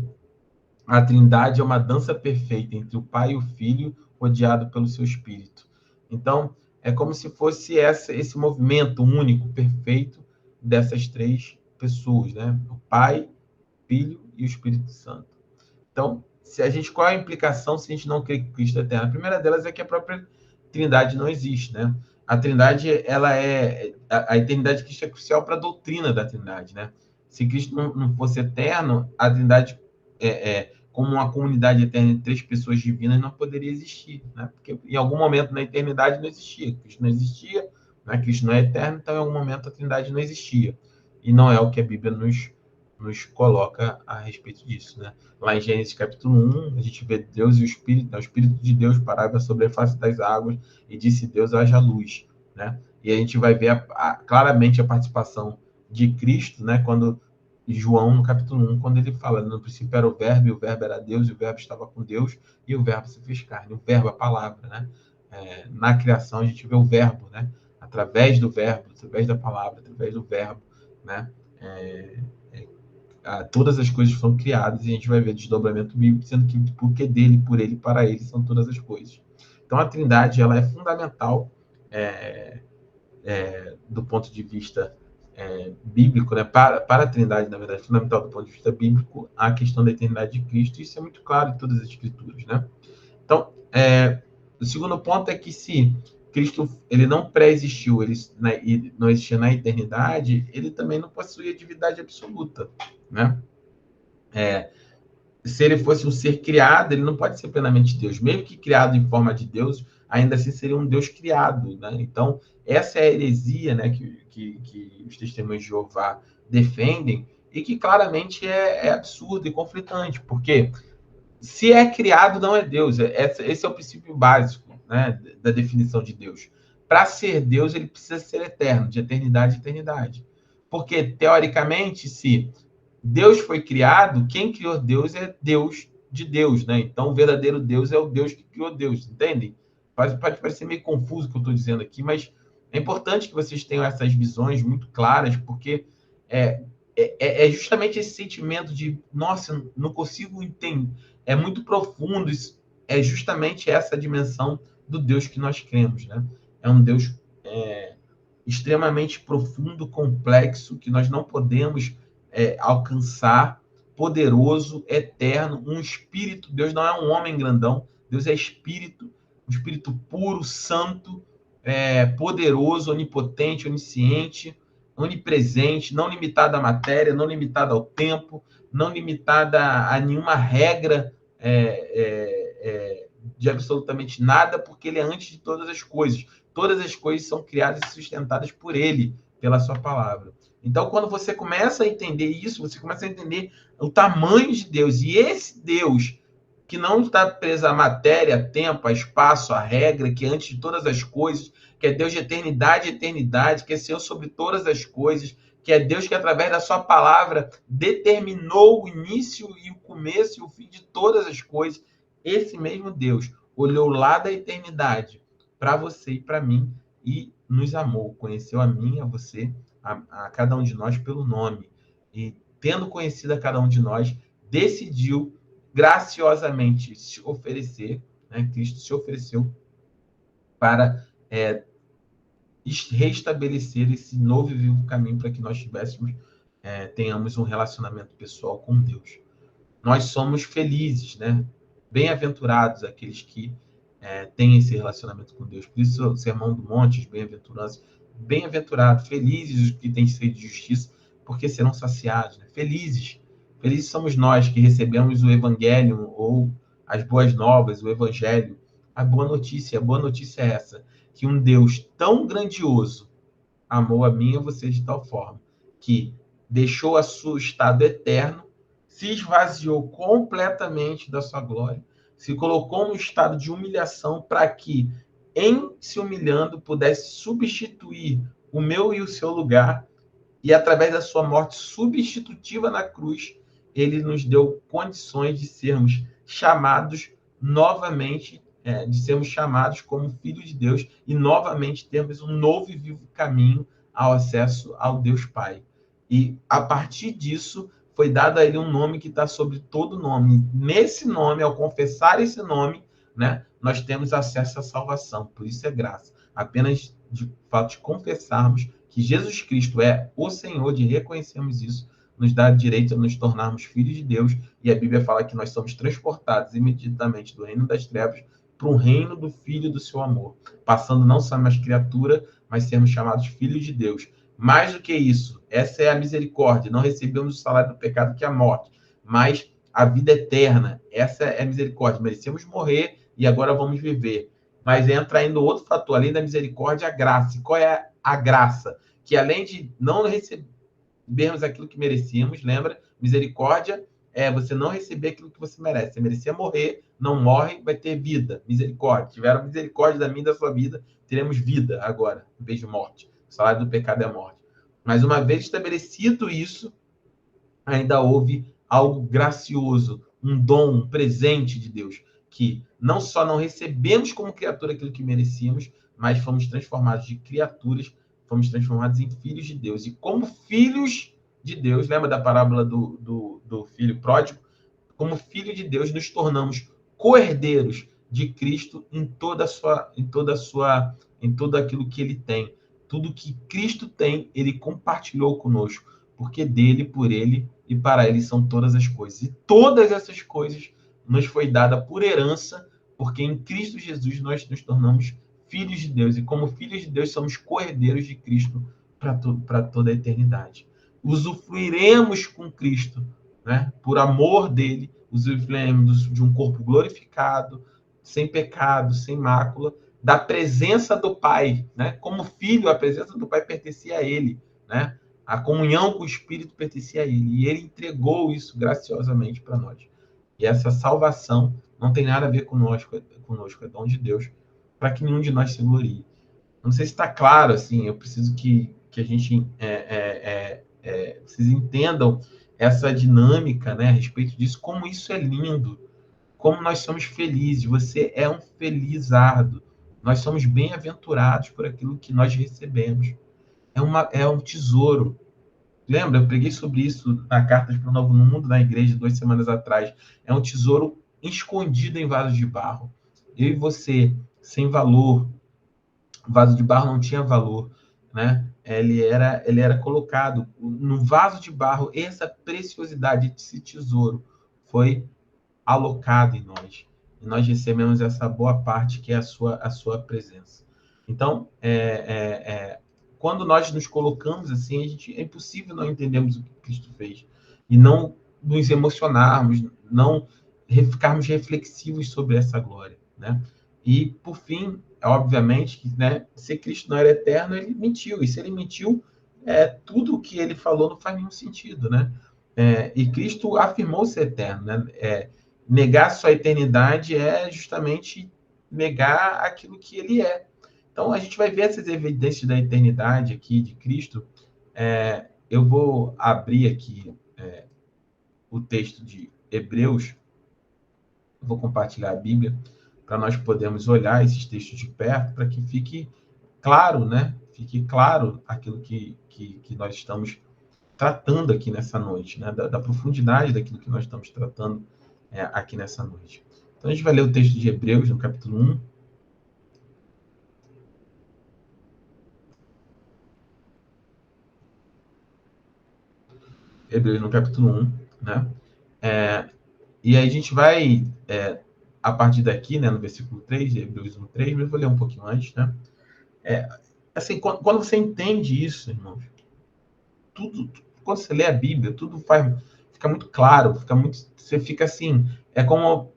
a Trindade é uma dança perfeita entre o Pai e o Filho, rodeado pelo seu Espírito. Então, é como se fosse esse movimento único, perfeito, dessas três pessoas, né? O Pai, o Filho e o Espírito Santo. Então, qual é a implicação se a gente não crê que Cristo é eterno? A primeira delas é que a própria Trindade não existe, né? A Trindade, a eternidade de Cristo é crucial para a doutrina da Trindade, né? Se Cristo não fosse eterno, a Trindade, como uma comunidade eterna de três pessoas divinas, não poderia existir, né? Porque em algum momento na eternidade não existia. Cristo não existia, né? Cristo não é eterno, então em algum momento a Trindade não existia. E não é o que a Bíblia nos coloca a respeito disso, né? Lá em Gênesis capítulo 1, a gente vê Deus e o Espírito de Deus parava sobre a face das águas e disse Deus, haja luz, né? E a gente vai ver claramente a participação de Cristo, né? Quando João, no capítulo 1, quando ele fala, no princípio era o verbo, e o verbo era Deus, e o verbo estava com Deus, e o verbo se fez carne. O verbo, a palavra, né? Na criação, a gente vê o verbo, né? Através do verbo, através da palavra, através do verbo, né? Todas as coisas foram criadas e a gente vai ver desdobramento bíblico, sendo que porque dele, por ele, para ele são todas as coisas. Então a Trindade ela é fundamental do ponto de vista bíblico, né? Para a Trindade, na verdade, fundamental do ponto de vista bíblico a questão da eternidade de Cristo, e isso é muito claro em todas as Escrituras, né? Então, o segundo ponto é que se Cristo, ele não pré-existiu, ele e não existia na eternidade, ele também não possuía divindade absoluta, né? Se ele fosse um ser criado, ele não pode ser plenamente Deus. Mesmo que criado em forma de Deus, ainda assim seria um Deus criado, né? Então, essa é a heresia, né, que os testemunhos de Jeová defendem e que claramente é absurdo e conflitante, porque se é criado, não é Deus. Esse é o princípio básico, né, da definição de Deus. Para ser Deus, ele precisa ser eterno, de eternidade a eternidade. Porque, teoricamente, se Deus foi criado, quem criou Deus é Deus de Deus, né? Então, o verdadeiro Deus é o Deus que criou Deus, entendem? Pode parecer meio confuso o que eu estou dizendo aqui, mas é importante que vocês tenham essas visões muito claras, porque é, é justamente esse sentimento de, nossa, não consigo entender, é muito profundo, é justamente essa dimensão do Deus que nós cremos, né? É um Deus extremamente profundo, complexo, que nós não podemos alcançar, poderoso, eterno, um espírito. Deus não é um homem grandão, Deus é espírito, um espírito puro, santo, poderoso, onipotente, onisciente, onipresente, não limitado à matéria, não limitado ao tempo, não limitada a nenhuma regra de absolutamente nada, porque ele é antes de todas as coisas. Todas as coisas são criadas e sustentadas por ele, pela sua palavra. Então, quando você começa a entender isso, você começa a entender o tamanho de Deus. E esse Deus, que não está preso à matéria, a tempo, a espaço, a regra, que é antes de todas as coisas, que é Deus de eternidade e eternidade, que é Senhor sobre todas as coisas, que é Deus que, através da sua palavra, determinou o início e o começo e o fim de todas as coisas. Esse mesmo Deus olhou lá da eternidade para você e para mim e nos amou, conheceu a mim, a você, a cada um de nós pelo nome. E, tendo conhecido a cada um de nós, decidiu graciosamente se oferecer, né? Cristo se ofereceu para restabelecer esse novo e vivo caminho para que nós tenhamos um relacionamento pessoal com Deus. Nós somos felizes, né? Bem-aventurados aqueles que têm esse relacionamento com Deus. Por isso, o Sermão do Monte, os bem-aventuranços, bem-aventurados, felizes os que têm sede de justiça, porque serão saciados. Né? Felizes somos nós que recebemos o Evangelho ou as boas novas, o Evangelho, a boa notícia. A boa notícia é essa, que um Deus tão grandioso amou a mim e a você de tal forma que deixou o seu estado eterno, se esvaziou completamente da sua glória, se colocou num estado de humilhação para que, em se humilhando, pudesse substituir o meu e o seu lugar, e através da sua morte substitutiva na cruz, ele nos deu condições de sermos chamados novamente, de sermos chamados como filhos de Deus e novamente termos um novo e vivo caminho ao acesso ao Deus Pai. E a partir disso foi dado a ele um nome que está sobre todo nome. Nesse nome, ao confessar esse nome, né, nós temos acesso à salvação. Por isso é graça. Apenas de fato de confessarmos que Jesus Cristo é o Senhor, de reconhecermos isso, nos dá direito a nos tornarmos filhos de Deus. E a Bíblia fala que nós somos transportados imediatamente do reino das trevas para o reino do Filho do seu amor, passando não só mais criatura, mas sermos chamados filhos de Deus. Mais do que isso, essa é a misericórdia. Não recebemos o salário do pecado, que é a morte, mas a vida eterna. Essa é a misericórdia. Merecemos morrer e agora vamos viver. Mas entra ainda outro fator, além da misericórdia, a graça. E qual é a graça? Que além de não recebermos aquilo que merecíamos, lembra? Misericórdia é você não receber aquilo que você merece. Você merecia morrer, não morre, vai ter vida. Misericórdia. Tiveram misericórdia da minha e da sua vida, teremos vida agora, em vez de morte. O salário do pecado é a morte. Mas uma vez estabelecido isso, ainda houve algo gracioso, um dom, um presente de Deus, que não só não recebemos como criatura aquilo que merecíamos, mas fomos transformados de criaturas, fomos transformados em filhos de Deus. E como filhos de Deus, lembra da parábola do filho pródigo? Como filho de Deus, nos tornamos co-herdeiros de Cristo em todo aquilo que ele tem. Tudo que Cristo tem, ele compartilhou conosco, porque dele, por ele e para ele são todas as coisas. E todas essas coisas nos foi dada por herança, porque em Cristo Jesus nós nos tornamos filhos de Deus. E como filhos de Deus, somos co-herdeiros de Cristo para toda a eternidade. Usufruiremos com Cristo, né? Por amor dele, usufruiremos de um corpo glorificado, sem pecado, sem mácula, da presença do Pai, né? Como filho, a presença do Pai pertencia a ele, né? A comunhão com o Espírito pertencia a ele, e ele entregou isso graciosamente para nós. E essa salvação não tem nada a ver conosco, é dom de Deus, para que nenhum de nós se glorie. Não sei se está claro, assim, eu preciso que a gente vocês entendam essa dinâmica, né, a respeito disso, como isso é lindo, como nós somos felizes. Você é um felizardo. Nós somos bem-aventurados por aquilo que nós recebemos. É um tesouro. Lembra? Eu preguei sobre isso na Cartas para o Novo Mundo, na igreja, 2 semanas atrás. É um tesouro escondido em vasos de barro. Eu e você, sem valor. O vaso de barro não tinha valor, né? Ele era colocado no vaso de barro. Essa preciosidade, esse tesouro, foi alocado em nós. E nós recebemos essa boa parte que é a sua presença. Então, quando nós nos colocamos assim, é impossível não entendermos o que Cristo fez e não nos emocionarmos, não ficarmos reflexivos sobre essa glória, né? E, por fim, obviamente, né, se Cristo não era eterno, ele mentiu. E se ele mentiu, tudo o que ele falou não faz nenhum sentido, né? E Cristo afirmou ser eterno, né? Negar sua eternidade é justamente negar aquilo que ele é. Então, a gente vai ver essas evidências da eternidade aqui de Cristo. Eu vou abrir aqui o texto de Hebreus, vou compartilhar a Bíblia, para nós podermos olhar esses textos de perto, para que fique claro, né? Fique claro aquilo que nós estamos tratando aqui nessa noite, né? Da profundidade daquilo que nós estamos tratando aqui nessa noite. Então, a gente vai ler o texto de Hebreus, no capítulo 1. Hebreus, no capítulo 1, né? E aí a gente vai, a partir daqui, né, no versículo 3, de Hebreus 1, 3, mas eu vou ler um pouquinho antes, né? Assim, quando você entende isso, irmãos, quando você lê a Bíblia, fica muito claro, você fica assim, como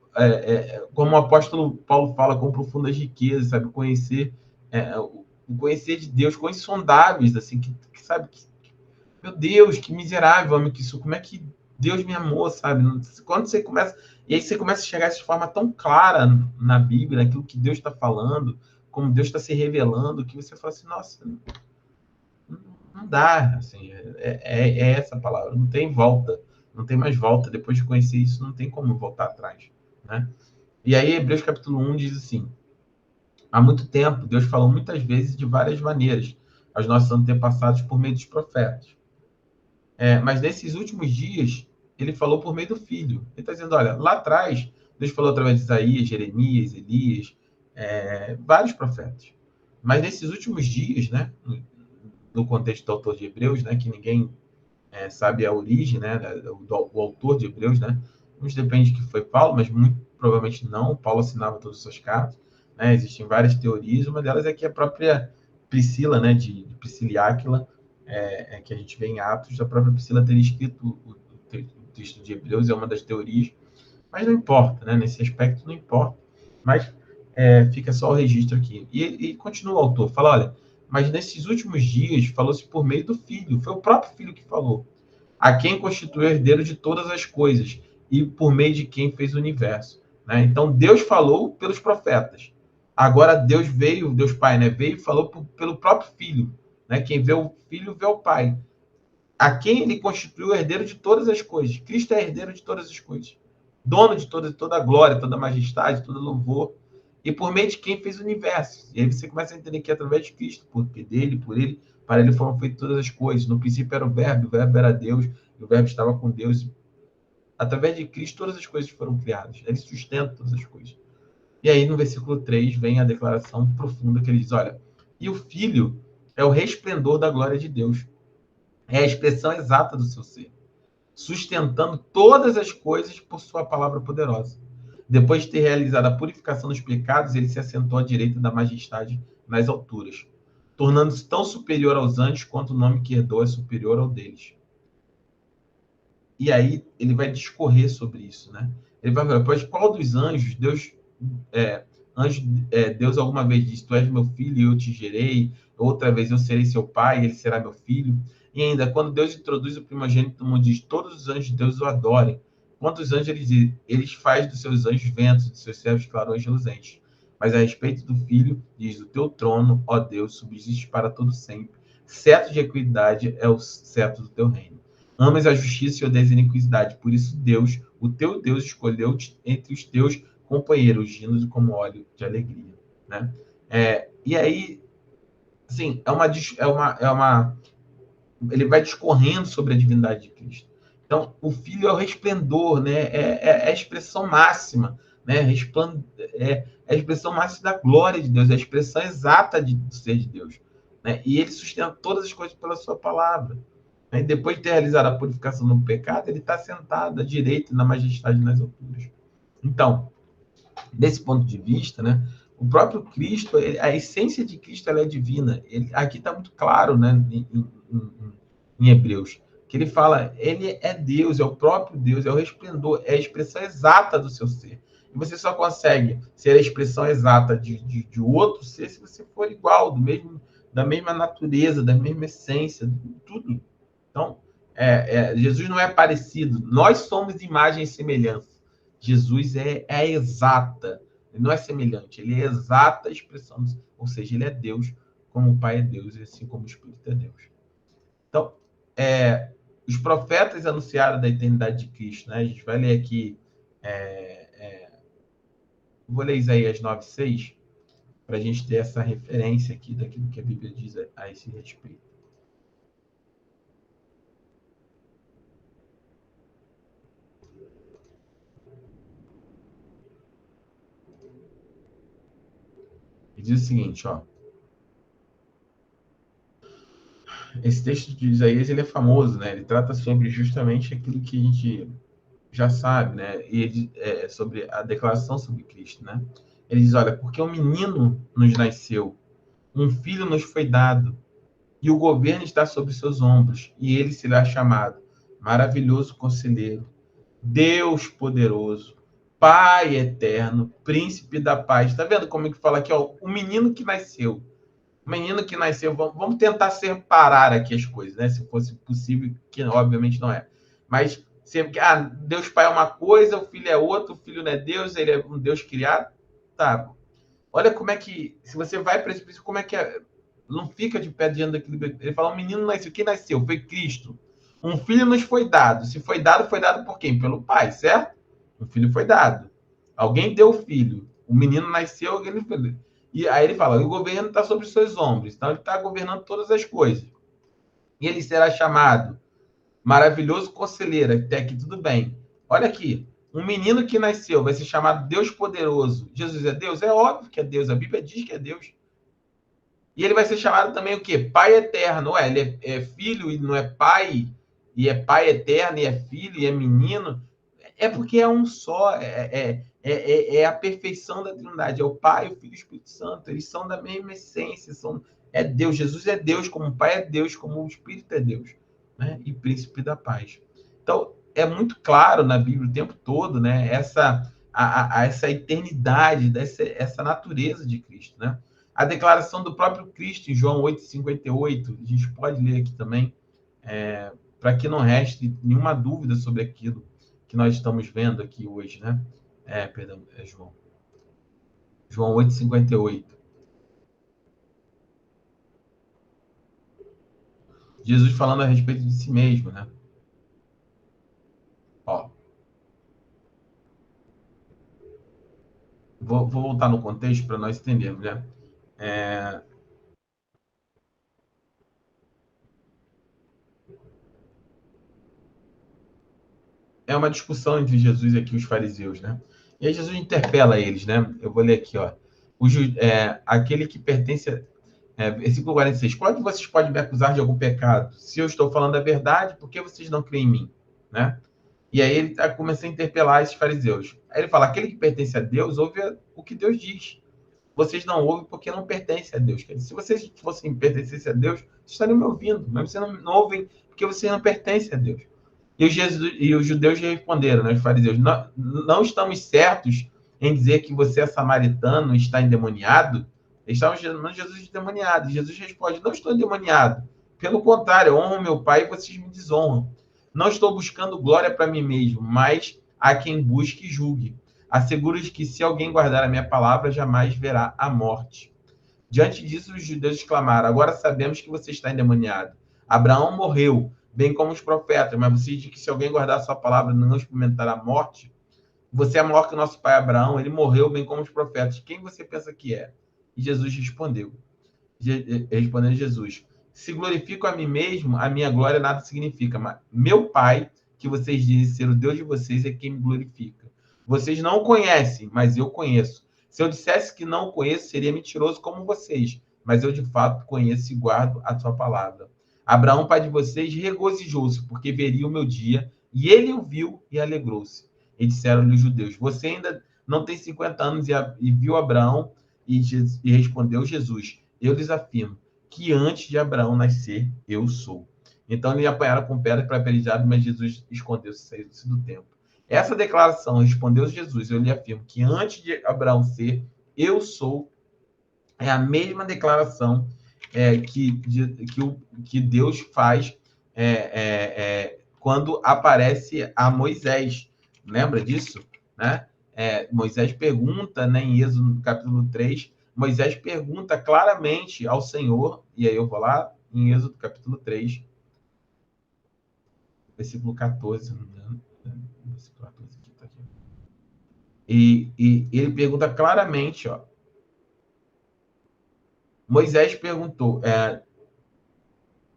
o apóstolo Paulo fala, com profundas riquezas, sabe? O conhecer de Deus, coisas insondáveis, assim, sabe, meu Deus, que miserável homem que isso, como é que Deus me amou, sabe? Quando você começa, e aí você começa a chegar de forma tão clara na Bíblia, naquilo que Deus está falando, como Deus está se revelando, que você fala assim, nossa, não dá, assim, é essa palavra, não tem volta, não tem mais volta, depois de conhecer isso, não tem como voltar atrás, né? E aí, Hebreus capítulo 1 diz assim, há muito tempo, Deus falou muitas vezes de várias maneiras aos nossos antepassados por meio dos profetas. Mas nesses últimos dias, ele falou por meio do Filho. Ele está dizendo, olha, lá atrás, Deus falou através de Isaías, Jeremias, Elias, vários profetas. Mas nesses últimos dias, né, no contexto do autor de Hebreus, né, que ninguém sabe a origem, né, o autor de Hebreus, né, muito depende de que foi Paulo, mas muito provavelmente não. Paulo assinava todas as suas cartas, né, existem várias teorias, uma delas é que a própria Priscila, né, de Priscila e Áquila, que a gente vê em Atos, a própria Priscila teria escrito o texto de Hebreus, é uma das teorias, mas não importa, né, nesse aspecto não importa, mas fica só o registro aqui. E continua o autor, fala, olha, mas nesses últimos dias falou-se por meio do Filho, foi o próprio Filho que falou, a quem constituiu herdeiro de todas as coisas e por meio de quem fez o universo. Né? Então, Deus falou pelos profetas. Agora, Deus Pai, né? Veio e falou pelo próprio Filho. Né? Quem vê o Filho, vê o Pai. A quem ele constituiu herdeiro de todas as coisas. Cristo é herdeiro de todas as coisas. Dono de toda a glória, toda a majestade, todo louvor. E por meio de quem fez o universo. E aí você começa a entender que através de Cristo, porque dele, por ele, para ele foram feitas todas as coisas. No princípio era o Verbo era Deus, e o Verbo estava com Deus. Através de Cristo, todas as coisas foram criadas. Ele sustenta todas as coisas. E aí, no versículo 3, vem a declaração profunda que ele diz, olha, e o Filho é o resplendor da glória de Deus. É a expressão exata do seu ser, sustentando todas as coisas por sua palavra poderosa. Depois de ter realizado a purificação dos pecados, ele se assentou à direita da majestade nas alturas, tornando-se tão superior aos anjos quanto o nome que herdou é superior ao deles. E aí ele vai discorrer sobre isso, né? Ele vai falar, pois qual dos anjos Deus alguma vez disse, tu és meu filho e eu te gerei, outra vez eu serei seu pai e ele será meu filho. E ainda, quando Deus introduz o primogênito no mundo, diz, todos os anjos de Deus o adorem. Quantos anjos ele diz? Eles faz dos seus anjos ventos, de seus servos clarões reluzentes. Mas a respeito do filho, diz, o teu trono, ó Deus, subsiste para todo sempre. Cetro de equidade é o cetro do teu reino. Amas a justiça e odeias a iniquidade. Por isso Deus, o teu Deus, escolheu entre os teus companheiros, ungindo como óleo de alegria, né? E aí, assim, ele vai discorrendo sobre a divindade de Cristo. Então, o Filho é o resplendor, né? É a expressão máxima, né? É a expressão máxima da glória de Deus, é a expressão exata do ser de Deus, né? E ele sustenta todas as coisas pela sua palavra. E depois de ter realizado a purificação do pecado, ele está sentado à direita na majestade nas alturas. Então, desse ponto de vista, né, o próprio Cristo, a essência de Cristo, ela é divina. Aqui está muito claro, né, em Hebreus, que ele fala, ele é Deus, é o próprio Deus, é o resplendor, é a expressão exata do seu ser. E você só consegue ser a expressão exata de outro ser se você for igual, da mesma natureza, da mesma essência, tudo. Então, Jesus não é parecido. Nós somos imagem e semelhança. Jesus é exata. Ele não é semelhante. Ele é exata a expressão. Ou seja, ele é Deus, como o Pai é Deus, e assim como o Espírito é Deus. Então, os profetas anunciaram da eternidade de Cristo, né? A gente vai ler aqui. Vou ler Isaías 9:6, para a gente ter essa referência aqui daquilo que a Bíblia diz a esse respeito. E diz o seguinte, ó. Esse texto de Isaías, ele é famoso, né? Ele trata sobre justamente aquilo que a gente já sabe, né? E ele, sobre a declaração sobre Cristo, né? Ele diz, olha, porque um menino nos nasceu, um filho nos foi dado, e o governo está sobre seus ombros, e ele será chamado Maravilhoso Conselheiro, Deus Poderoso, Pai Eterno, Príncipe da Paz. Está vendo como é que fala aqui, ó? O menino que nasceu. O menino que nasceu. Vamos tentar separar aqui as coisas, né? Se fosse possível, que obviamente não é. Mas sempre Deus Pai é uma coisa, o Filho é outra, o Filho não é Deus, ele é um Deus criado. Tá. Olha como é que, se você vai para esse princípio, como é que não fica de pé diante daquilo. Ele fala, um menino nasceu. Quem nasceu? Foi Cristo. Um filho nos foi dado. Se foi dado por quem? Pelo Pai, certo? Um filho foi dado. Alguém deu o filho. O menino nasceu, alguém foi. E aí ele fala, o governo está sobre os seus ombros. Então ele está governando todas as coisas. E ele será chamado Maravilhoso Conselheiro. Até aqui tudo bem. Olha aqui. Um menino que nasceu vai ser chamado Deus Poderoso. Jesus é Deus? É óbvio que é Deus. A Bíblia diz que é Deus. E ele vai ser chamado também o quê? Pai Eterno. Ele é filho e não é pai. E é pai eterno, e é filho, e é menino. É porque é um só. É a perfeição da Trindade. É o Pai, o Filho e o Espírito Santo. Eles são da mesma essência. É Deus. Jesus é Deus, como o Pai é Deus, como o Espírito é Deus, né? E Príncipe da Paz. Então, é muito claro na Bíblia o tempo todo, né? Essa eternidade, essa natureza de Cristo, né? A declaração do próprio Cristo em João 8,58, a gente pode ler aqui também, para que não reste nenhuma dúvida sobre aquilo que nós estamos vendo aqui hoje, né? Perdão, João 8,58. Jesus falando a respeito de si mesmo, né? Ó. Vou voltar no contexto para nós entendermos, né? É uma discussão entre Jesus e os fariseus, né? E aí Jesus interpela eles, né? Eu vou ler aqui, ó. Aquele que pertence... versículo 46. Qual de vocês pode me acusar de algum pecado? Se eu estou falando a verdade, por que vocês não creem em mim? Né? E aí ele começa a interpelar esses fariseus. Aí ele fala, aquele que pertence a Deus, ouve o que Deus diz. Vocês não ouvem porque não pertencem a Deus. Se vocês fossem pertencessem a Deus, vocês estariam me ouvindo, mas vocês não ouvem porque vocês não pertencem a Deus. E os judeus responderam, né, os fariseus, não estamos certos em dizer que você é samaritano e está endemoniado? Eles estavam chamando Jesus de endemoniado. E Jesus responde, não estou endemoniado. Pelo contrário, eu honro meu Pai e vocês me desonram. Não estou buscando glória para mim mesmo, mas a quem busque e julgue. Asseguro-lhes que se alguém guardar a minha palavra, jamais verá a morte. Diante disso, os judeus exclamaram, agora sabemos que você está endemoniado. Abraão morreu, bem como os profetas, mas você diz que se alguém guardar a sua palavra e não experimentar a morte, você é maior que o nosso pai Abraão, ele morreu bem como os profetas. Quem você pensa que é? E Jesus respondeu. Respondendo Jesus, se glorifico a mim mesmo, a minha glória nada significa, mas meu Pai, que vocês dizem ser o Deus de vocês, é quem me glorifica. Vocês não o conhecem, mas eu conheço. Se eu dissesse que não o conheço, seria mentiroso como vocês, mas eu de fato conheço e guardo a sua palavra. Abraão, pai de vocês, regozijou-se, porque veria o meu dia, e ele o viu e alegrou-se. E disseram-lhe os judeus, você ainda não tem 50 anos e viu Abraão? E respondeu Jesus, eu lhes afirmo que antes de Abraão nascer, eu sou. Então lhe apanharam com pedras para apedrejar, mas Jesus escondeu-se, saiu-se do templo. Essa declaração, respondeu Jesus, eu lhe afirmo que antes de Abraão ser, eu sou, é a mesma declaração que Deus faz quando aparece a Moisés. Lembra disso? Né? Moisés pergunta, né, em Êxodo capítulo 3, Moisés pergunta claramente ao Senhor, e aí eu vou lá, em Êxodo capítulo 3, versículo 14, se não me engano. Versículo 14 aqui, tá aqui. E ele pergunta claramente, ó. Moisés perguntou,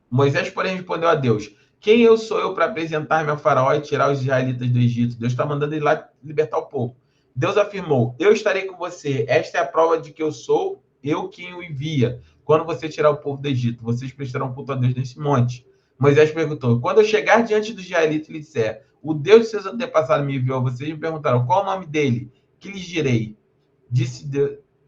Moisés, porém, respondeu a Deus, quem sou eu para apresentar-me ao faraó e tirar os israelitas do Egito? Deus está mandando ele lá libertar o povo. Deus afirmou, eu estarei com você, esta é a prova de que eu sou eu quem o envia. Quando você tirar o povo do Egito, vocês prestarão culto a Deus nesse monte. Moisés perguntou, quando eu chegar diante dos israelitas e lhe disser, o Deus de seus antepassados me enviou a vocês, me perguntaram, qual o nome dele? Que lhes direi? Disse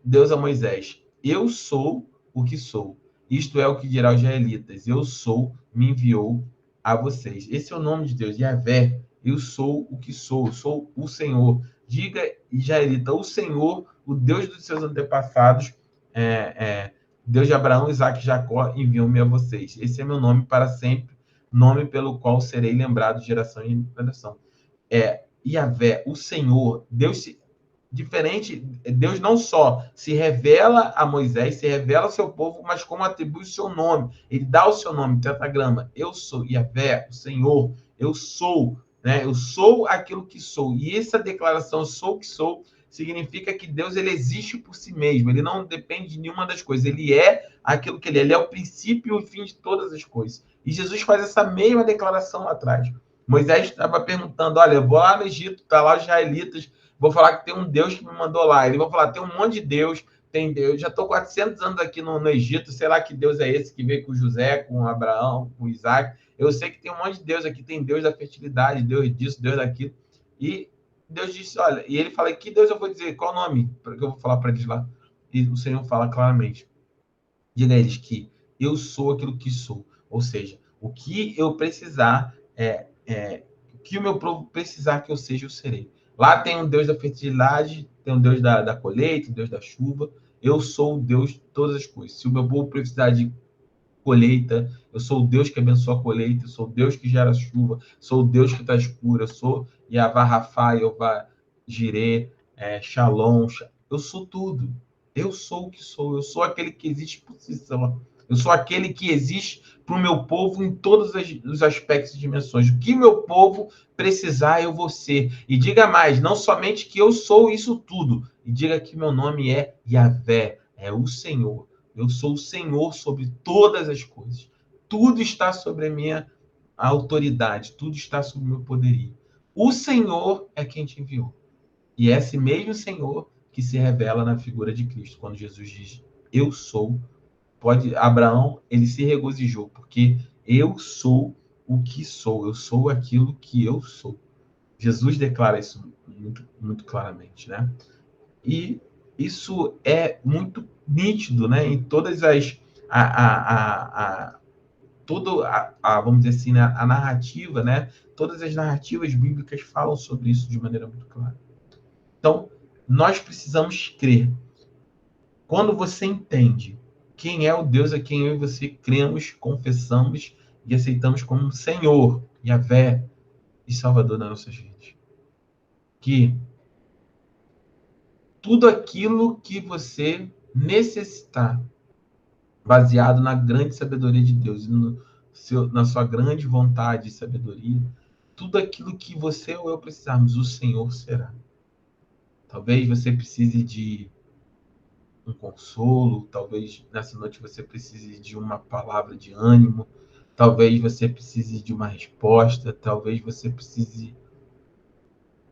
Deus a Moisés, eu sou o que sou. Isto é o que dirá os israelitas. Eu sou, me enviou a vocês. Esse é o nome de Deus, Yahvé. Eu sou o que sou, eu sou o Senhor. Diga, israelita, o Senhor, o Deus dos seus antepassados, Deus de Abraão, Isaac e Jacó, enviou-me a vocês. Esse é meu nome para sempre, nome pelo qual serei lembrado de geração em geração. Yahvé, o Senhor, Deus diferente, Deus não só se revela a Moisés, se revela ao seu povo, mas como atribui o seu nome. Ele dá o seu nome, tetragrama. Eu sou Yahvé, o Senhor. Eu sou, né? Eu sou aquilo que sou. E essa declaração, eu sou o que sou, significa que Deus ele existe por si mesmo. Ele não depende de nenhuma das coisas. Ele é aquilo que ele é. Ele é o princípio e o fim de todas as coisas. E Jesus faz essa mesma declaração lá atrás. Moisés estava perguntando, olha, eu vou lá no Egito, tá lá os israelitas, vou falar que tem um Deus que me mandou lá. Ele vai falar, tem um monte de Deus, tem Deus. Já estou 400 anos aqui no Egito, sei lá que Deus é esse que veio com José, com Abraão, com Isaac. Eu sei que tem um monte de Deus aqui, tem Deus da fertilidade, Deus disso, Deus daquilo. E Deus disse, olha, e ele fala, que Deus eu vou dizer? Qual o nome? Porque eu vou falar para eles lá. E o Senhor fala claramente. Diga a eles que eu sou aquilo que sou. Ou seja, o que eu precisar, o que o meu povo precisar que eu seja, eu serei. Lá tem um Deus da fertilidade, tem um Deus da colheita, um Deus da chuva. Eu sou o Deus de todas as coisas. Se o meu povo precisar de colheita, eu sou o Deus que abençoa a colheita, eu sou o Deus que gera chuva, sou o Deus que traz cura, eu sou Yahvá Rafá, Yahvá Jireh, Shalom, eu sou tudo. Eu sou o que sou, eu sou aquele que existe por si só. Eu sou aquele que existe para o meu povo em todos os aspectos e dimensões. O que meu povo precisar, eu vou ser. E diga mais, não somente que eu sou isso tudo, e diga que meu nome é Yahvé, é o Senhor. Eu sou o Senhor sobre todas as coisas. Tudo está sobre a minha autoridade, tudo está sobre o meu poderio. O Senhor é quem te enviou. E é esse mesmo Senhor que se revela na figura de Cristo, quando Jesus diz, eu sou. Abraão, ele se regozijou, porque eu sou o que sou, eu sou aquilo que eu sou. Jesus declara isso muito, muito claramente, né? E isso é muito nítido, né? Em todas as vamos dizer assim, né? A narrativa, né? Todas as narrativas bíblicas falam sobre isso de maneira muito clara. Então, nós precisamos crer. Quando você entende quem é o Deus a quem eu e você cremos, confessamos e aceitamos como Senhor, Yahvé e Salvador das nossas vidas, que tudo aquilo que você necessitar, baseado na grande sabedoria de Deus e na sua grande vontade e sabedoria, tudo aquilo que você ou eu precisarmos, o Senhor será. Talvez você precise de um consolo, talvez nessa noite você precise de uma palavra de ânimo, talvez você precise de uma resposta, talvez você precise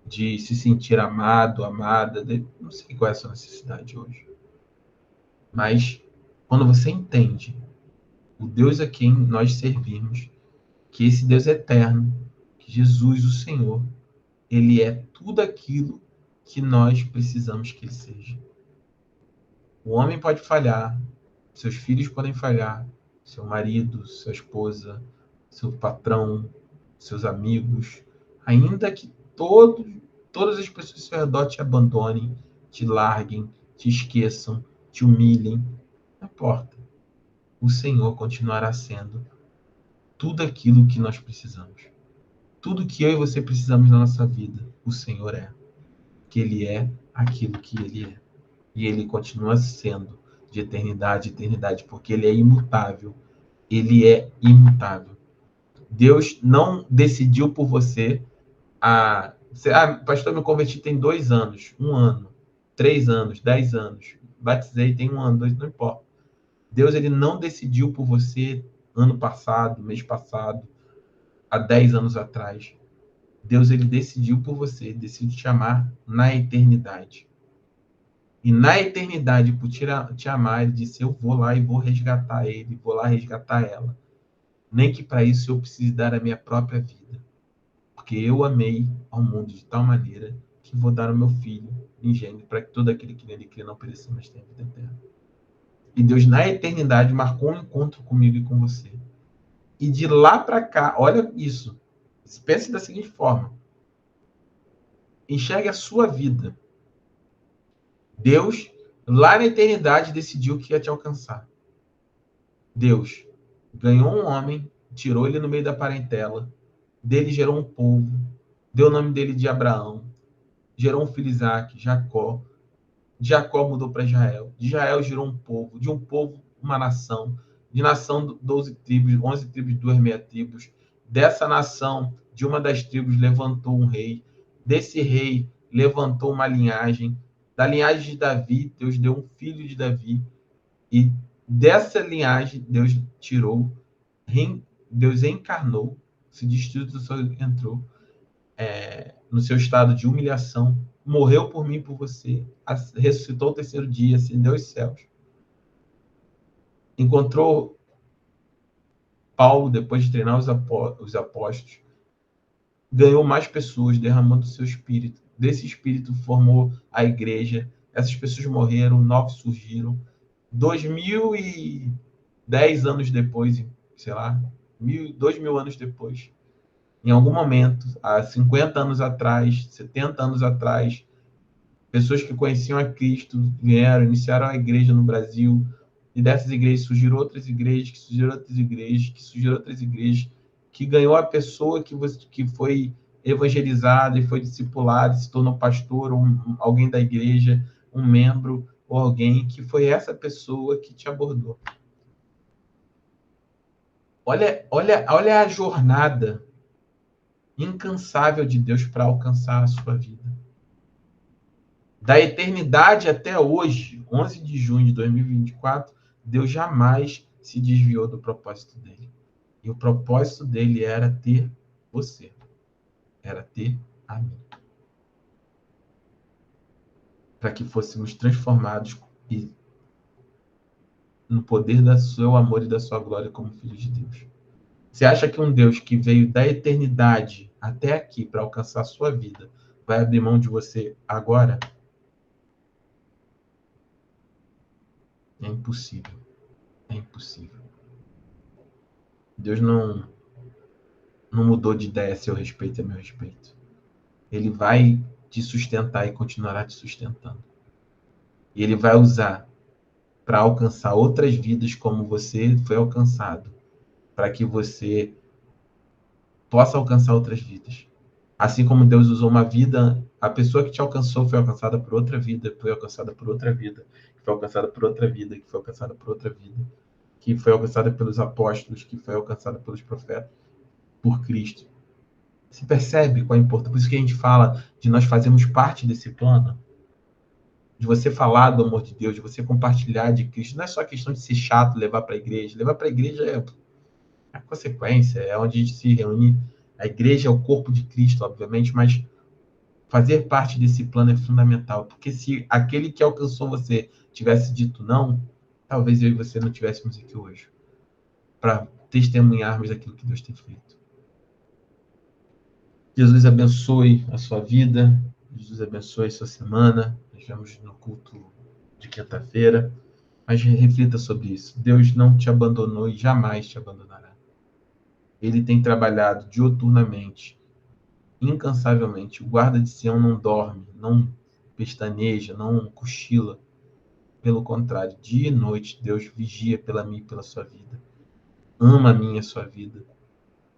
de se sentir amado, amada, não sei qual é a sua necessidade hoje. Mas quando você entende o Deus a quem nós servimos, que esse Deus é eterno, que Jesus, o Senhor, ele é tudo aquilo que nós precisamos que ele seja. O homem pode falhar, seus filhos podem falhar, seu marido, sua esposa, seu patrão, seus amigos, ainda que todas as pessoas ao seu redor te abandonem, te larguem, te esqueçam, te humilhem, não importa. O Senhor continuará sendo tudo aquilo que nós precisamos. Tudo que eu e você precisamos na nossa vida, o Senhor é. Que Ele é aquilo que Ele é. E Ele continua sendo de eternidade a eternidade, porque Ele é imutável. Ele é imutável. Deus não decidiu por você pastor, me converti tem 2 anos, 1 ano, 3 anos, 10 anos. Batizei tem 1 ano, 2, não importa. Deus, ele não decidiu por você ano passado, mês passado, há 10 anos atrás. Deus, ele decidiu por você, decidiu te amar na eternidade. E na eternidade, por te amar, ele disse, eu vou lá e vou resgatar ele, vou lá resgatar ela. Nem que para isso eu precise dar a minha própria vida. Porque eu amei ao mundo de tal maneira que vou dar o meu filho ingênuo para que todo aquele que nele crê não pereça, mas tenha vida eterna. E Deus, na eternidade, marcou um encontro comigo e com você. E de lá para cá, olha isso. Pense da seguinte forma. Enxergue a sua vida. Deus, lá na eternidade, decidiu que ia te alcançar. Deus ganhou um homem, tirou ele no meio da parentela, dele gerou um povo, deu o nome dele de Abraão, gerou um filho Isaac, Jacó. Jacó mudou para Israel. De Israel gerou um povo, de um povo uma nação, de nação 12 tribos, 11 tribos, 2 meia tribos. Dessa nação, de uma das tribos, levantou um rei. Desse rei, levantou uma linhagem. Da linhagem de Davi, Deus deu um filho de Davi. E dessa linhagem, Deus tirou, Deus encarnou, se destituiu, entrou no seu estado de humilhação, morreu por mim e por você, ressuscitou o terceiro dia, ascendeu aos céus. Encontrou Paulo, depois de treinar os apóstolos, ganhou mais pessoas, derramando o seu espírito. Desse espírito formou a igreja. Essas pessoas morreram, novos surgiram. 2010 anos depois, sei lá, 2.000 anos depois, em algum momento, há 50 anos atrás, 70 anos atrás, pessoas que conheciam a Cristo vieram, iniciaram a igreja no Brasil, e dessas igrejas surgiram outras igrejas, que surgiram outras igrejas, que surgiram outras igrejas, que ganhou a pessoa que foi evangelizada e foi discipulada, se tornou pastor, ou alguém da igreja, um membro, ou alguém que foi essa pessoa que te abordou. Olha a jornada incansável de Deus para alcançar a sua vida. Da eternidade até hoje, 11 de junho de 2024, Deus jamais se desviou do propósito dele. E o propósito dele era ter você. Era ter a mim. Para que fôssemos transformados no poder do seu amor e da sua glória como filhos de Deus. Você acha que um Deus que veio da eternidade até aqui para alcançar a sua vida, vai abrir mão de você agora? É impossível. É impossível. Deus não mudou de ideia a seu respeito e a meu respeito. Ele vai te sustentar e continuará te sustentando. E ele vai usar para alcançar outras vidas como você foi alcançado, para que você possa alcançar outras vidas. Assim como Deus usou uma vida, a pessoa que te alcançou foi alcançada por outra vida, foi alcançada por outra vida, foi alcançada por outra vida, que foi alcançada por outra vida, que foi alcançada pelos apóstolos, que foi alcançada pelos profetas, por Cristo. Você percebe qual é a importância? Por isso que a gente fala de nós fazermos parte desse plano, de você falar do amor de Deus, de você compartilhar de Cristo. Não é só questão de ser chato, levar para a igreja. Levar para a igreja é a consequência, é onde a gente se reúne. A igreja é o corpo de Cristo, obviamente, mas fazer parte desse plano é fundamental, porque se aquele que alcançou você tivesse dito não, talvez eu e você não estivéssemos aqui hoje, para testemunharmos daquilo que Deus tem feito. Jesus abençoe a sua vida, Jesus abençoe a sua semana. Nós vemos no culto de quinta-feira, mas reflita sobre isso. Deus não te abandonou e jamais te abandonará. Ele tem trabalhado diuturnamente, incansavelmente. O guarda de Sião não dorme, não pestaneja, não cochila. Pelo contrário, dia e noite, Deus vigia pela mim e pela sua vida. Ama a minha e a sua vida.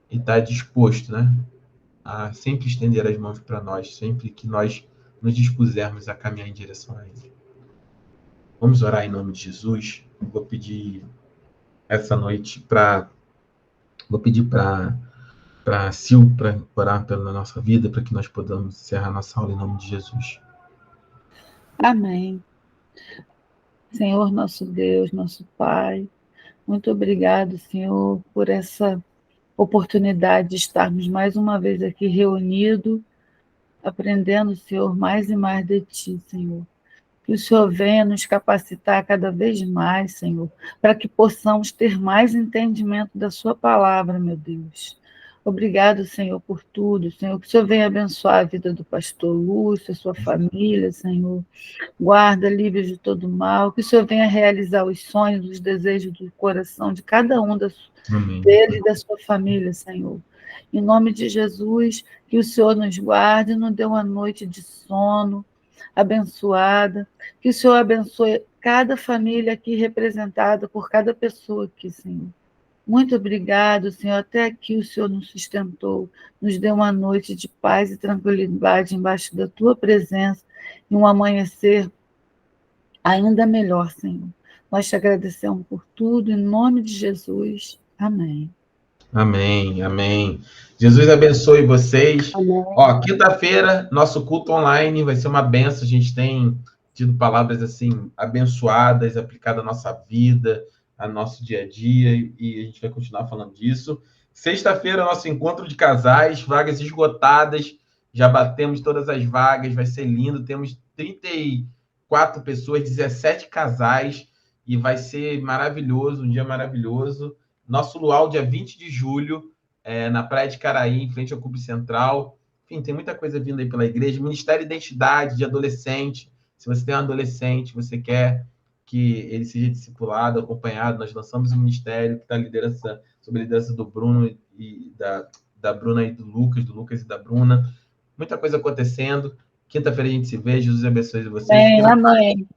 E está disposto, né, a sempre estender as mãos para nós, sempre que nós nos dispusermos a caminhar em direção a Ele. Vamos orar em nome de Jesus. Vou pedir essa noite Vou pedir para Sil para orar pela nossa vida, para que nós podamos encerrar nossa aula em nome de Jesus. Amém. Senhor, nosso Deus, nosso Pai, muito obrigado, Senhor, por essa oportunidade de estarmos mais uma vez aqui reunidos, aprendendo, Senhor, mais e mais de Ti, Senhor. Que o Senhor venha nos capacitar cada vez mais, Senhor, para que possamos ter mais entendimento da Sua palavra, meu Deus. Obrigado, Senhor, por tudo, Senhor. Que o Senhor venha abençoar a vida do pastor Lúcio, a sua família, Senhor. Guarda, livre de todo mal. Que o Senhor venha realizar os sonhos, os desejos do coração de cada um dele e da sua família, Senhor. Em nome de Jesus, que o Senhor nos guarde, nos dê uma noite de sono abençoada, que o Senhor abençoe cada família aqui representada por cada pessoa aqui, Senhor. Muito obrigado, Senhor, até aqui o Senhor nos sustentou, nos deu uma noite de paz e tranquilidade embaixo da Tua presença e um amanhecer ainda melhor, Senhor. Nós te agradecemos por tudo, em nome de Jesus. Amém. Amém, amém. Jesus abençoe vocês. Amém. Ó, quinta-feira, nosso culto online vai ser uma benção. A gente tem tido palavras assim abençoadas, aplicadas à nossa vida, ao nosso dia a dia, e a gente vai continuar falando disso. Sexta-feira, nosso encontro de casais, vagas esgotadas. Já batemos todas as vagas, vai ser lindo. Temos 34 pessoas, 17 casais, e vai ser maravilhoso, um dia maravilhoso. Nosso luau, dia 20 de julho, na Praia de Caraí, em frente ao Clube Central. Enfim, tem muita coisa vindo aí pela igreja. Ministério Identidade de adolescente. Se você tem um adolescente, você quer que ele seja discipulado, acompanhado, nós lançamos um ministério que está sob a liderança do Bruno e da Bruna e do Lucas e da Bruna. Muita coisa acontecendo. Quinta-feira a gente se vê. Jesus abençoe vocês. Amém.